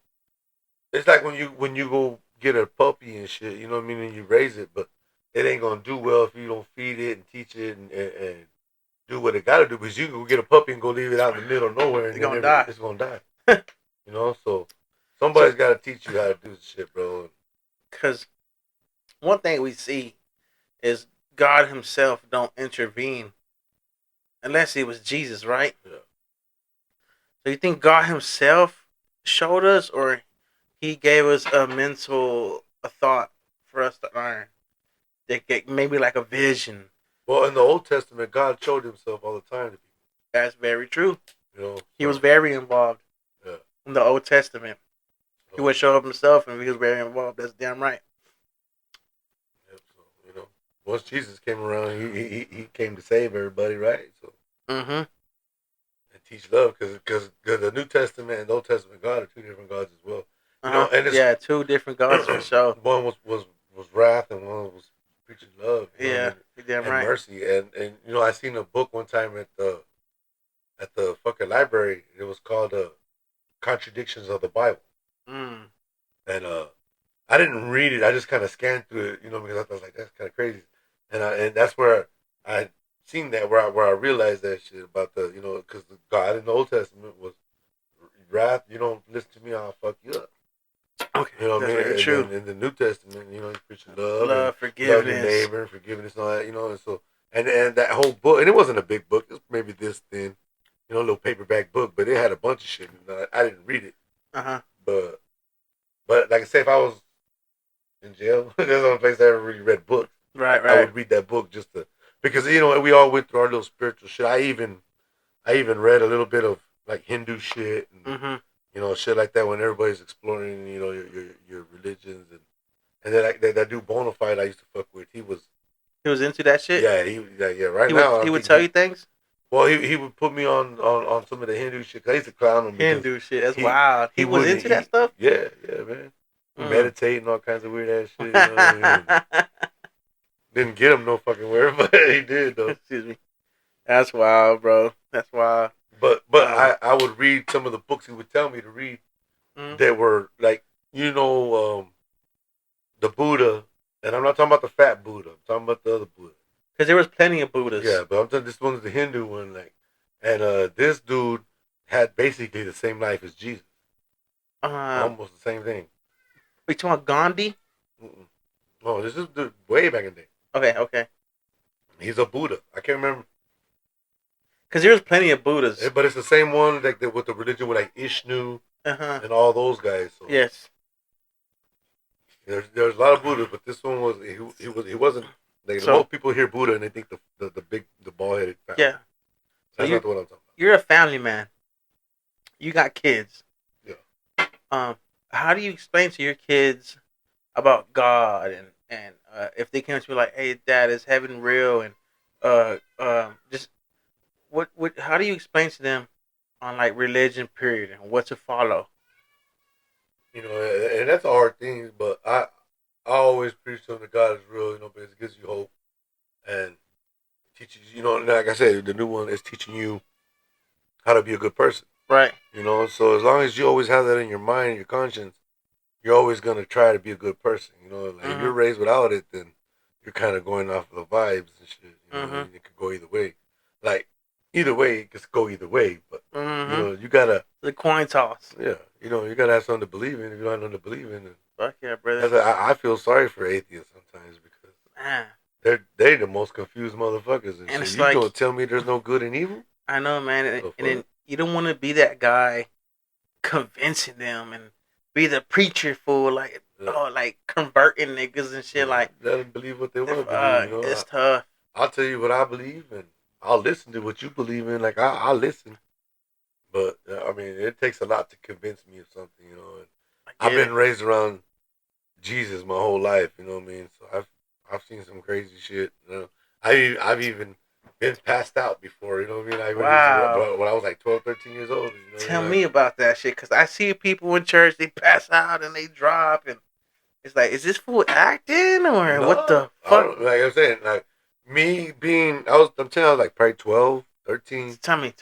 It's like when you go get a puppy and shit. You know what I mean, and you raise it, but it ain't gonna do well if you don't feed it and teach it and do what it gotta do. Because you can go get a puppy and go leave it out in the middle of nowhere, and It's then gonna die. it's gonna die. You know, so somebody's got to teach you how to do this shit, bro. Because one thing we see is God Himself don't intervene unless it was Jesus, right? Yeah. So you think God Himself showed us, or He gave us a thought for us to learn? That maybe like a vision. Well, in the Old Testament, God showed Himself all the time to people. That's very true. You know, He was very involved yeah. in the Old Testament. So, He would show up himself, and he was very involved. That's damn right. yeah, so you know, once Jesus came around, he came to save everybody, right? So Mm-hmm. and teach love, because the New Testament and the Old Testament God are two different gods as well. You know, and it's Yeah, two different gods for sure. one was wrath and one was preaching love. You know what I Yeah, mean? you damn And right. mercy. And you know, I seen a book one time at the fucking library. It was called Contradictions of the Bible. Mm. And I didn't read it. I just kind of scanned through it, you know, because I was like, that's kind of crazy. And that's where I seen that where I realized that shit about the, you know, because the God in the Old Testament was wrath. You don't listen to me, I'll fuck you up. Okay, You know what I that's mean? very And true. then in the New Testament, you know, he's preaching love and love forgiveness. your neighbor and forgiveness and all that, you know. And so and that whole book, and it wasn't a big book. It was maybe this thin, you know, a little paperback book, but it had a bunch of shit. And I didn't read it, but like I say, if I was in jail, that's the only place I ever really read books. Right, I right. would read that book just to, because you know we all went through our little spiritual shit. I even read a little bit of like Hindu shit and Mm-hmm. you know shit like that when everybody's exploring, you know, your religions and then that dude Bonafide I used to fuck with. He was into that shit. yeah yeah right now He would tell you things. well he would put me on some of the Hindu shit. 'Cause I used to clown him because Hindu shit. That's wild. He was into that stuff. Yeah man. He meditate and all kinds of weird ass shit. You know what I mean? Didn't get him no fucking where, but he did though. Excuse me. That's wild, bro. That's wild. But I would read some of the books he would tell me to read that were like, the Buddha, and I'm not talking about the fat Buddha. I'm talking about the other Buddha. Because there was plenty of Buddhas. Yeah, but I'm talking this one's the Hindu one, like, and this dude had basically the same life as Jesus, almost the same thing. We talking about Gandhi? Mm-mm. Oh, this is way back in the day. Okay. He's a Buddha. I can't remember. Because there was plenty of Buddhas. But it's the same one like with the religion with like Ishnu and all those guys. So yes. There's a lot of Buddhas, but this one was he wasn't like most people hear Buddha and they think the bald headed. Yeah. That's not the one I'm talking about. You're a family man. You got kids. Yeah. How do you explain to your kids about God and if they come to you like, hey, Dad, is heaven real? And just what how do you explain to them on like religion period and what to follow? And that's a hard thing, but I always preach to them that God is real, because it gives you hope and teaches like I said, the new one is teaching you how to be a good person. Right. So as long as you always have that in your mind and your conscience, you're always gonna try to be a good person. If you're raised without it, then you're kind of going off of the vibes and shit. And it could go either way. Like either way, it could go either way. But you gotta the coin toss. Yeah, you gotta have something to believe in. If you don't have nothing to believe in, fuck yeah, brother. I feel sorry for atheists sometimes because they're the most confused motherfuckers. And shit. You gonna tell me there's no good and evil? I know, man. And then you don't want to be that guy convincing them and be the preacher for like converting niggas and shit. Like let them believe what they want to believe. It's tough. I'll tell you what I believe and I'll listen to what you believe in. Like I'll listen, but I mean it takes a lot to convince me of something. And I've been raised around Jesus my whole life. You know what I mean? So I've seen some crazy shit. I've even been passed out before. You know what I mean? When I was like 12, 13 years old. Tell me about that shit, because I see people in church, they pass out and they drop, and it's like, is this fool acting or what the fuck? Like I'm saying, like me being, I'm telling you, I was like probably 12, 13. Tell me.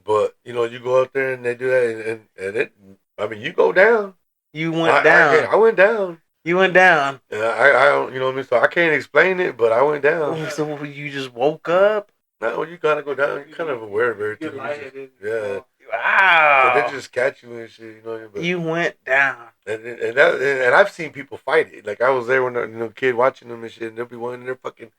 But you go out there and they do that, and it. I mean, you go down. You went down. I went down. You went down. And I don't, what I mean. So I can't explain it, but I went down. So you just woke up? No, you gotta go down. You're kind of aware of everything. Yeah. Wow. So they just catch you and shit, But you went down. And I've seen people fight it. Like I was there when kid watching them and shit, and they'll be one in their fucking.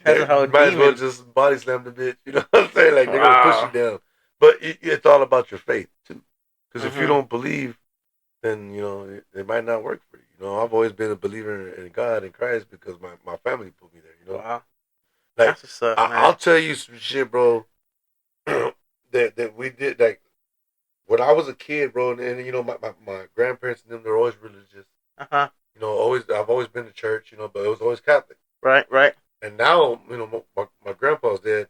Might as well just body slam the bitch. You know what I'm saying? Like they're gonna push you down. But it's all about your faith too. Because if you don't believe, then it might not work for you. I've always been a believer in God and Christ because my family put me there. Wow. Like I'll tell you some shit, bro. that we did like when I was a kid, bro, and my grandparents and them, they're always religious. I've always been to church, but it was always Catholic. Right. And now, my grandpa's dead,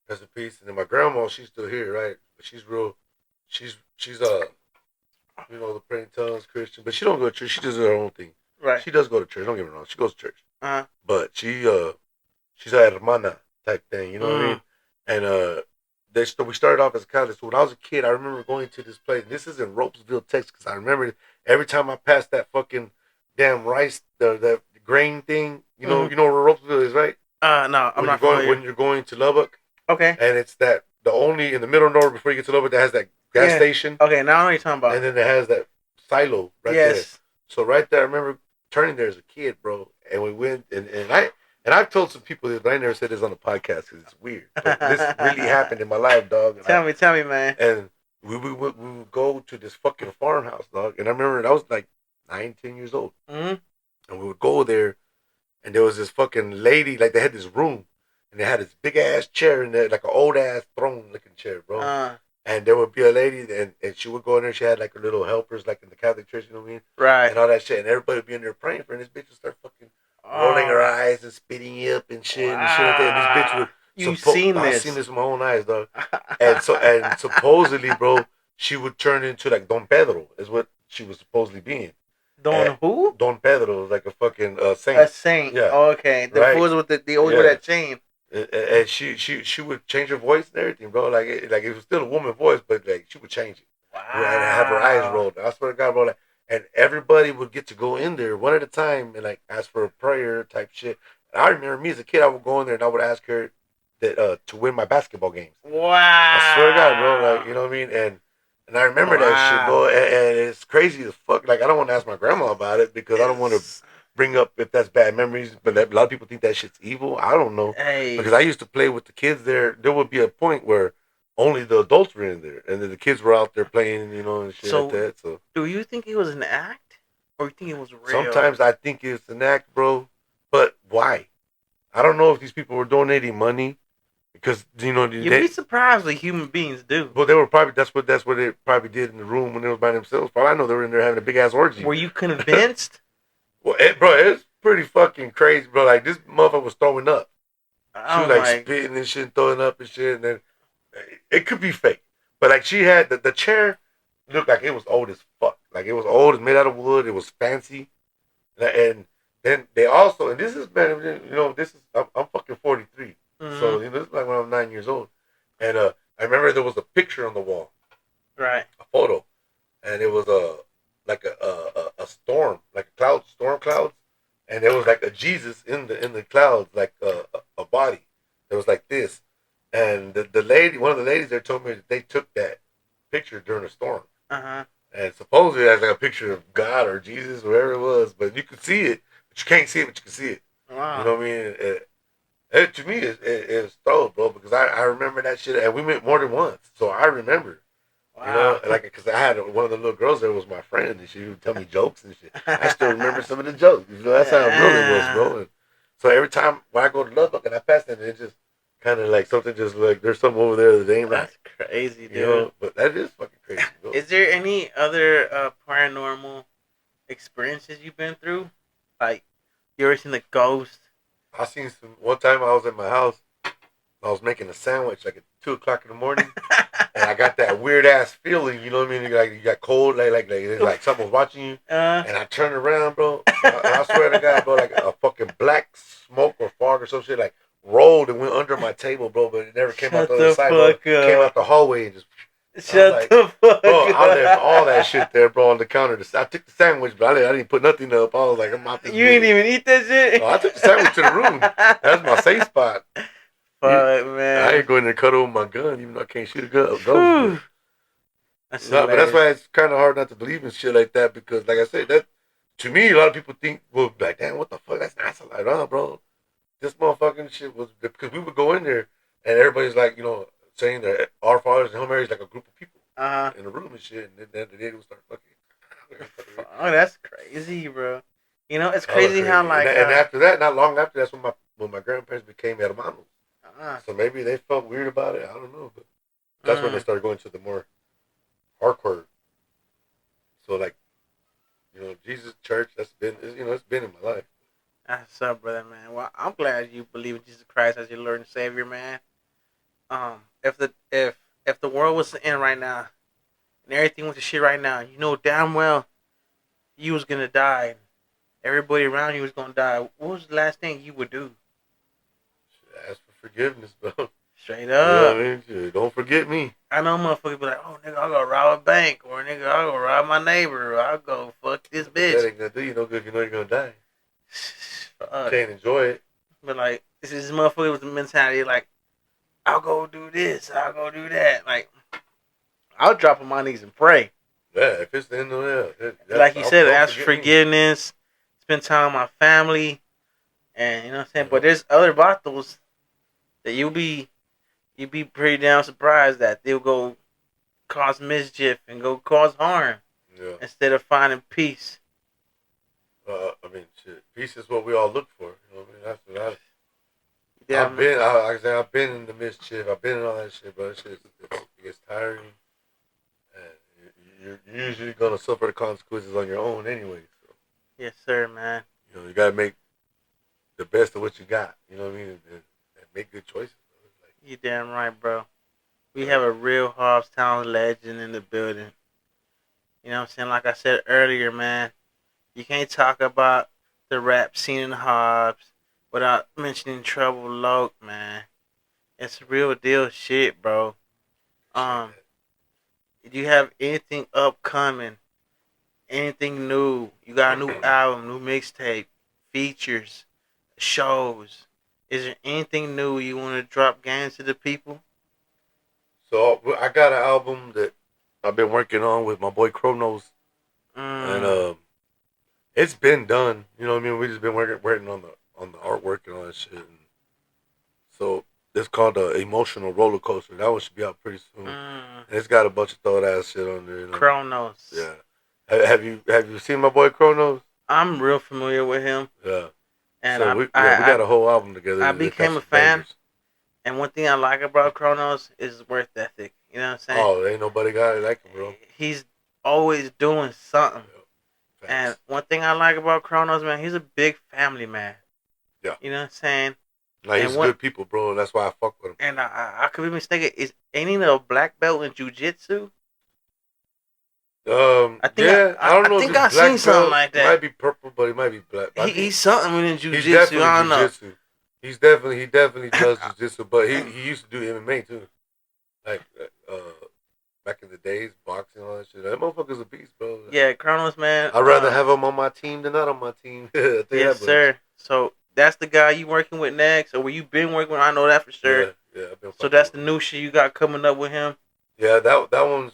rest in peace, and then my grandma, she's still here, right? But she's the praying tongues Christian, but she don't go to church. She does her own thing. Right. She does go to church. Don't get me wrong. She goes to church. But she's a hermana type thing. You know what I mean? And we started off as Catholics. So when I was a kid, I remember going to this place. This is in Ropesville, Texas. Because I remember every time I passed that fucking damn rice, that grain thing. You know where Ropesville is, right? No, I'm not familiar. When you're going to Lubbock. Okay. And it's the only in the middle of nowhere before you get to Lubbock that has that gas station. Okay, now I know what you're talking about. And then it has that silo right there. So right there, I remember turning there as a kid, bro. And we went and I've told some people this, but I never said this on the podcast because it's weird. But this really happened in my life, dog. Tell me, man. And we would go to this fucking farmhouse, dog. And I remember I was like 9, 10 years old. And we would go there, and there was this fucking lady, like they had this room, and they had this big ass chair in there, like an old ass throne looking chair, bro. And there would be a lady, and she would go in there. She had like her little helpers, like in the Catholic Church, you know what I mean? Right. And all that shit. And everybody would be in there praying for her, and this bitch would start fucking rolling her eyes and spitting up and shit and shit like that. And this bitch would. I've seen this with my own eyes, dog. and supposedly, bro, she would turn into like Don Pedro, is what she was supposedly being. Who? Don Pedro, like a fucking saint. A saint. Yeah. Oh, okay. The fools with the always with that chain. And she would change her voice and everything, bro. Like it was still a woman voice, but like she would change it. and have her eyes Wow. rolled. I swear to God, bro. Like, and everybody would get to go in there one at a time and like ask for a prayer type shit. And I remember me as a kid, I would go in there and I would ask her that to win my basketball games. I swear to God, bro. Like, you Wow. know what I mean? And I remember that shit, bro. Wow. And it's crazy as fuck. Like, I don't want to ask my grandma about it because I don't want to It's, bring up if that's bad memories. But a lot of people think that shit's evil. I don't know because hey. I used to play with the kids there. There would be a point where only the adults were in there, and then the kids were out there playing, you know, and shit like So, that. So do you think it was an act, or you think it was real? sometimes I think it's an act, bro. But why? I don't know if these people were donating money because you know You'd be they. surprised what human beings do. Well, they were probably that's what they probably did in the room when they was by themselves. For all I know, they were in there having a big ass orgy. Were you convinced? Well, bro, it's pretty fucking crazy, bro. Like this motherfucker was throwing up. She Oh was like my. spitting and shit, and throwing up and shit, and then it could be fake. But like she had the chair looked like it was old as fuck. Like it was old, it's made out of wood, it was fancy. And then they also, and this is man, you know, this is I'm fucking 43. Mm-hmm. So you know, this is like when I'm 9 years old. And I remember there was a picture on the wall, Right. a photo, and it was like a storm, like a cloud, storm clouds, and there was like a Jesus in the clouds, like a body. It was like this, and the lady, one of the ladies there told me that they took that picture during a storm, Uh huh. and supposedly that's like a picture of God or Jesus, whatever it was, but you could see it, but you can't see it, but you can see it. You Wow. know what I mean? To me, it's dope, bro, because I remember that shit, and we met more than once, so I remember. You know, Wow. like because I had one of the little girls there was my friend, and she would tell me jokes and shit. I still remember some of the jokes. You know, that's how real it was, Yeah. bro. And so every time when I go to Lubbock and I pass that, it just kind of like something just like there's something over there that ain't right. That's crazy, You dude. know, but that is fucking crazy, bro. Is there any other paranormal experiences you've been through? Like, you ever seen a ghost? I seen some one time I was at my house. I was making a sandwich like at 2 o'clock in the morning, and I got that weird ass feeling. You know what I mean? Like you got cold, like someone was watching you. uh, And I turned around, bro. And I swear to God, bro, like a fucking black smoke or fog or some shit, like rolled and went under my table, bro. But it never came out shut the other the side, bro. It fuck came out up. the hallway and just. I was Shut like, the fuck bro, I left all that up. shit there, bro, on the counter. I took the sandwich, but I didn't put nothing up. I was like, I'm out this You ain't bitch. even eat that shit? Oh, I took the sandwich to the room. That's my safe spot. Fuck, I man. ain't going there and cut over my gun, even though I can't shoot a ghost. But Whew. That's no, but that's hilarious. why it's kind of hard not to believe in shit like that because, like I said, that to me, a lot of people think, well, like, damn, what the fuck? That's not so like, bro. This motherfucking shit was because we would go in there and everybody's like, you know, saying that our fathers and Hail Marys like a group of people Uh-huh. in a room and shit, and then the day would start fucking. Fuck, that's crazy, bro. You know, it's Hella crazy how, crazy, and like, after that, not long after, that's when my grandparents became hermanos. uh, So maybe they felt weird about it. I don't know, but that's when they uh, started going to the more hardcore. So like, you know, Jesus Church. That's been, you know, it's been in my life. that's up, brother, man. Well, I'm glad you believe in Jesus Christ as your Lord and Savior, man. If the world was to end right now and everything went to shit right now, you know damn well you was gonna die. Everybody around you was gonna die. What was the last thing you would do? Ask for forgiveness, bro. Straight You know up. what I mean? Shit, don't forget me. I know motherfuckers be like, oh nigga, I'll go rob a bank, or nigga, I'll go rob my neighbor, or I'll go fuck this But that bitch. ain't gonna do you no good. You know you're gonna die. You Fuck. can't enjoy it. But like, this motherfucker with the mentality like, I'll go do this, I'll go do that. Like, I'll drop on my knees and pray. Yeah, if it's the end of that, Like you said, don't ask forget for me. forgiveness, spend time with my family, and you know what I'm saying. But Yeah. there's other battles that you'll be pretty damn surprised that they'll go cause mischief and go cause harm Yeah. instead of finding peace. I mean, shit. Peace is what we all look for. You know what I mean? That's what Yeah, I've been. Like I said, I've been in the mischief. I've been in all that shit, but it gets tiring, and you're usually gonna suffer the consequences on your own anyway. So yes, sir, man. you know you gotta make the best of what you got. You know what I mean? And make good choices. You damn right, bro. We Like, have a real Hobbstown legend in the building. You know what I'm saying? Like I said earlier, man, you can't talk about the rap scene in Hobbs without mentioning Trouble Loc, man. It's real deal shit, bro. shit, Um, man. Do you have anything upcoming? Anything new? You got a new album, new mixtape, features, shows. Is there anything new you want to drop games to the people? So I got an album that I've been working on with my boy Chronos, and Mm, it's been done. You know what I mean? We just been working on the artwork and all that shit. And so it's called Emotional Roller Coaster. That one should be out pretty soon. mm. And it's got a bunch of thought ass shit on there. You know? Chronos. Yeah. Have you seen my boy Chronos? I'm real familiar with him, Yeah. and So we got a whole album together I that got became a some fan. bangers. And one thing I like about Kronos is his work ethic. You know what I'm saying? Oh, ain't nobody got it like him, bro. He's always doing something. Yeah. And Facts. one thing I like about Kronos, man, he's a big family man. Yeah. You know what I'm saying? Nah, And he's what? good people, bro. That's why I fuck with him. And I could be mistaken. Is ain't he a black belt in jujitsu? Yeah, I don't I know if think it's I seen black something belt. like It might that. be purple, but it might be black. I think He's something within he's jujitsu. definitely I don't know. jujitsu. He definitely does jujitsu, but he used to do MMA too. Like back in the days, boxing and all that shit. That motherfucker's a beast, bro. Yeah, Kronos, man. I'd rather have him on my team than not on my team. I'll tell you Yes, that much. sir. So that's the guy you working with next, or were you been working with? I know that for sure. Yeah, yeah, I've been So fucking that's with the him. new shit you got coming up with him. Yeah, that one's.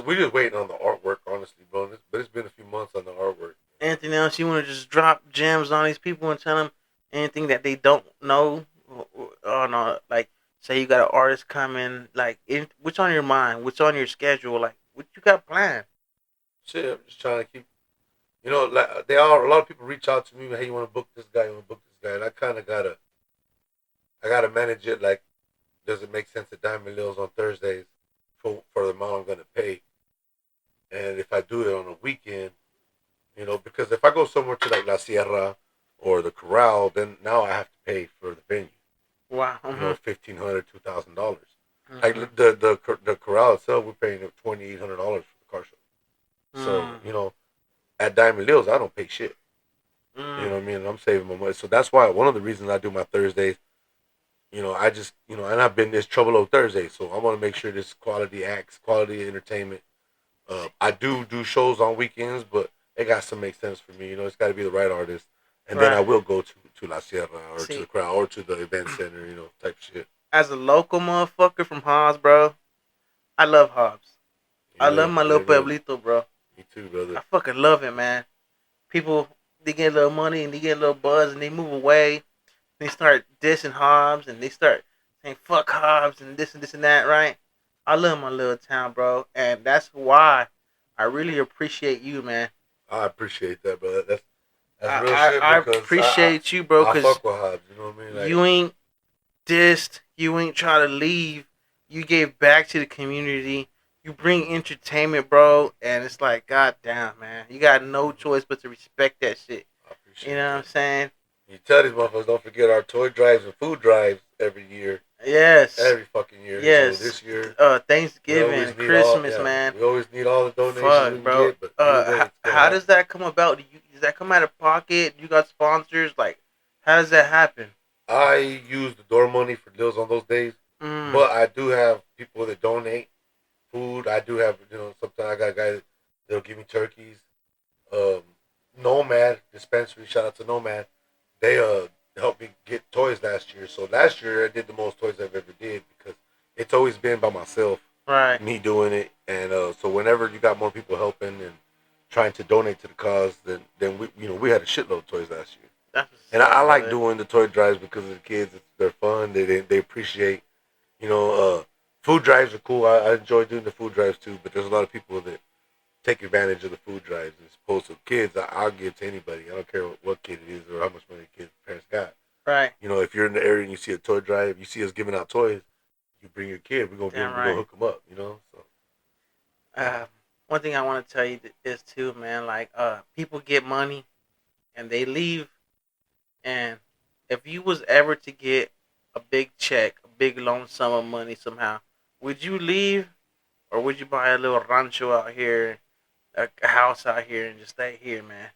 We just waiting on the artwork, honestly, bro. But it's been a few months on the artwork. Anything else you want to just drop gems on these people and tell them anything that they don't know? Oh no, like say you got an artist coming, like what's on your mind? What's on your schedule? Like what you got planned? Shit, I'm just trying to keep. Like they are. A lot of people reach out to me. Hey, you want to book this guy? You want to book this guy? And I kind of gotta. I gotta manage it. Like, does it make sense to Diamond Lils on Thursdays for the amount I'm gonna pay? And if I do it on a weekend, because if I go somewhere to like La Sierra or the Corral, then now I have to pay for the venue. Wow. $1,500, $2,000. Like Mm-hmm. the Corral itself, we're paying $2,800 for the car show. So Mm-hmm. at Diamond Lils, I don't pay shit. You know Mm. what I mean? I'm saving my money. So that's why one of the reasons I do my Thursdays. I just and I've been this Trouble O Thursday, so I want to make sure this quality acts, quality entertainment. I do shows on weekends, but it got to make sense for me. It's got to be the right artist, and then I Right. will go to La Sierra or to the See, crowd or to the event center, type shit. as a local motherfucker from Hobbs, bro, I love Hobbs. I love my little Amen. Pueblito, bro. Me too, brother. I fucking love it, man. People, they get a little money and they get a little buzz and they move away. They start dissing Hobbs and they start saying fuck Hobbs and this and that, right? I love my little town, bro, and that's why I really appreciate you, man. I appreciate that, brother. That's real I shit I because appreciate you, bro, I cause fuck with Hobbs. You know what I mean? Like, you ain't dissed, you ain't try to leave. You gave back to the community. You bring entertainment, bro, and it's like, goddamn, man, you got no choice but to respect that shit. I You appreciate know what I'm that. saying? You tell these motherfuckers don't forget our toy drives and food drives every year, Yes, every fucking year. So yes. this year we Thanksgiving, always need all Christmas, yeah man. we always need all the donations we Fuck, can bro. get, but either way it's gonna How does happen. that come about? Does that come out of pocket? You got sponsors? Like, how does that happen? I use the door money for deals on those days, Mm, but I do have people that donate food. I do have sometimes I got guys that'll give me turkeys. Um, Nomad dispensary, shout out to Nomad. They helped me get toys last year. So last year I did the most toys I've ever did because it's always been by myself, right. me doing it. And so whenever you got more people helping and trying to donate to the cause, then we had a shitload of toys last year. That's what's And I up, like brother. doing the toy drives because of the kids. They're fun. They appreciate. You know, food drives are cool. I enjoy doing the food drives too. But there's a lot of people that take advantage of the food drives as opposed to kids. I'll give to anybody. I don't care what kid it is or how much money the kid's parents got. Right. If you're in the area and you see a toy drive, you see us giving out toys, you bring your kid. Damn We're gonna right. hook them up. So Uh, one thing I want to tell you is too, man. Like, people get money and they leave, and if you was ever to get a big check, a big loan sum of money somehow, would you leave or would you buy a little rancho out here, a house out here, and just stay here, man?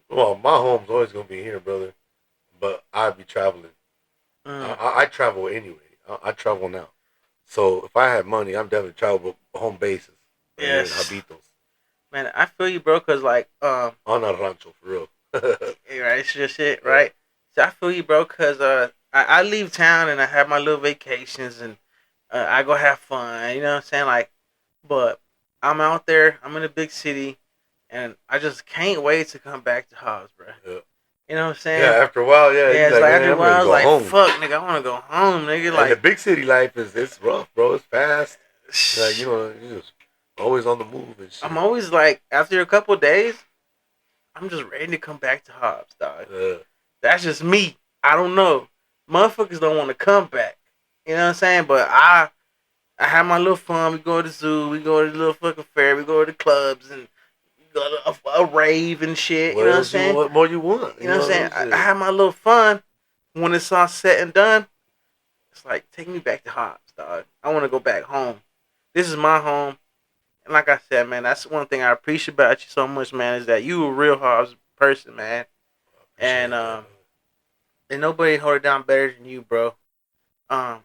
well, my home's always gonna be here, brother. But I'd be traveling. Mm, I travel anyway. I travel now. So if I had money, I'm definitely travel with home bases right here in Yes, Habitos. man. I feel you, bro. Cause like On a rancho for real. right, it's just shit, Yeah. right? So I feel you, bro. Cause I leave town and I have my little vacations and I go have fun. You know what I'm saying? Like, but I'm out there. I'm in a big city, and I just can't wait to come back to Hobbs, bro. Yeah. You know what I'm Yeah, saying? after a while, yeah, Yeah, you it's like, like man, after a I'm ready while, to I was go like, home. fuck, nigga, I want to go home, nigga. And the Like, big city life is it's rough, bro. It's fast. Like, you just always on the move and I'm shit. always like, after a couple of days, I'm just ready to come back to Hobbs, dog. Uh, That's just me. I don't know. Motherfuckers don't want to come back. You know what I'm saying? But I have my little fun. We go to the zoo. We go to the little fucking fair. We go to the clubs and go to a rave and shit. You what know what I'm else you saying? want? More you want? You You know what I'm know what I saying? mean? I Shit. have my little fun. When it's all said and done, it's like, take me back to Hobbs, dog. I want to go back home. This is my home. And like I said, man, that's one thing I appreciate about you so much, man, is that you a real Hobbs person, man. I And appreciate that, brother. and nobody hold it down better than you, bro. Um,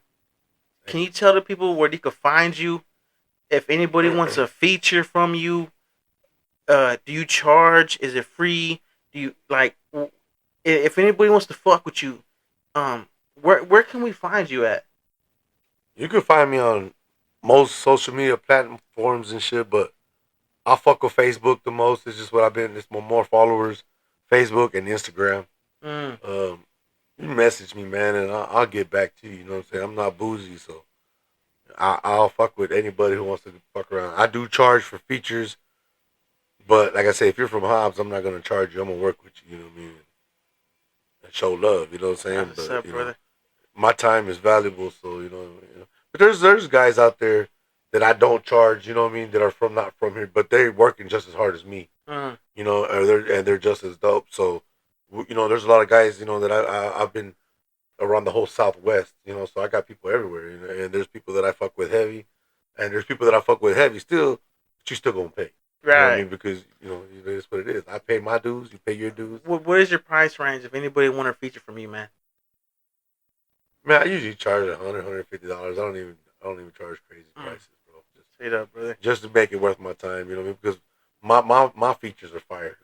Thank can you tell the people where they could find you? If anybody wants you. a feature from you, do you charge? Is it free? Do you like? If anybody wants to fuck with you, um, where can we find you at? You can find me on most social media platforms and shit, but I fuck with Facebook the most. It's just what I've been. It's more followers, Facebook and Instagram. Mm, You message me, man, and I'll get back to you. You know what I'm saying? I'm not boozy, so I'll fuck with anybody who wants to fuck around. I do charge for features, but like I say, if you're from Hobbs, I'm not gonna charge you. I'm gonna work with you. You know what I mean? And show love. You know what I'm that's saying? what's But up, brother. my time is valuable, so But there's guys out there that I don't charge. You know what I mean? That are from not from here, but they're working just as hard as me. Mm, They're just as dope. So there's a lot of guys that I've been around the whole Southwest. So I got people everywhere. And there's people that I fuck with heavy, and there's people that I fuck with heavy still, but you still gonna pay. You know what I right. mean? Because it is what it is. I pay my dues, you pay your dues. What is your price range if anybody want a feature from you, man? Man, I usually charge $150. I don't even charge crazy Mm, prices, bro. Just straight up, brother. just to make it worth my time. You know what I mean? Because my features are fire.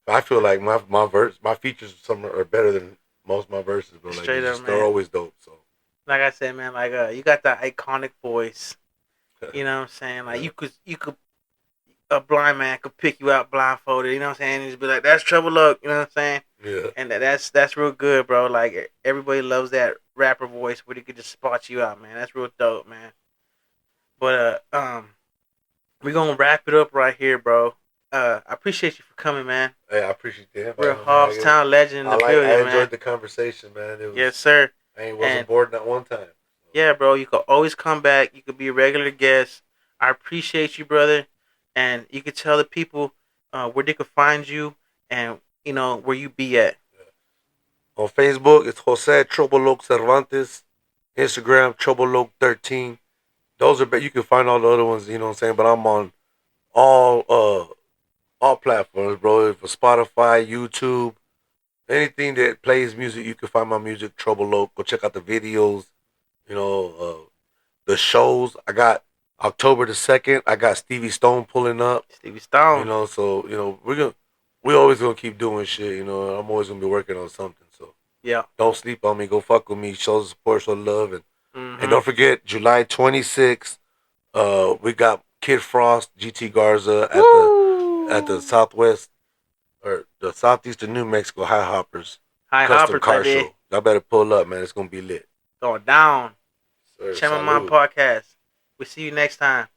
I feel like my features some are better than most of my verses, bro. Like Straight up, they're man. always dope. So Like I said, man, like you got that iconic voice. You know what I'm saying? Like yeah, you could a blind man could pick you out blindfolded. You know what I'm saying? And just be like, "That's Trouble Luck." You know what I'm saying? yeah. And that's real good, bro. Like everybody loves that rapper voice where they could just spot you out, man. That's real dope, man. But we're gonna wrap it up right here, bro. I appreciate you for coming, man. Hey, I appreciate the Real invite, man. Hobbstown legend in the I building, man. enjoyed the conversation, man. Yes, sir. I wasn't And bored not one time. yeah, bro, you could always come back. You could be a regular guest. I appreciate you, brother. And you could tell the people where they could find you and where you be at. On Facebook, it's Jose Trouble Cervantes. Instagram, Trouble 13. Those are you can find all the other ones. You know what I'm saying? But I'm on all all platforms, bro. For Spotify, YouTube, anything that plays music, you can find my music. Trouble Loc. Go check out the videos. You know, the shows. I got October the 2nd. I got Stevie Stone pulling up. Stevie Stone. So we always gonna keep doing shit. I'm always gonna be working on something. So Yeah. don't sleep on me. Go fuck with me. Show the support, show the love, and Mm-hmm. don't forget July 26th. We got Kid Frost, GT Garza at the Woo! Southwest or the Southeastern New Mexico High Hoppers High Custom Hoppers, Car baby. Show. Y'all better pull up, man. It's gonna be lit. Going down. Sir, CMM salute. podcast. We see you next time.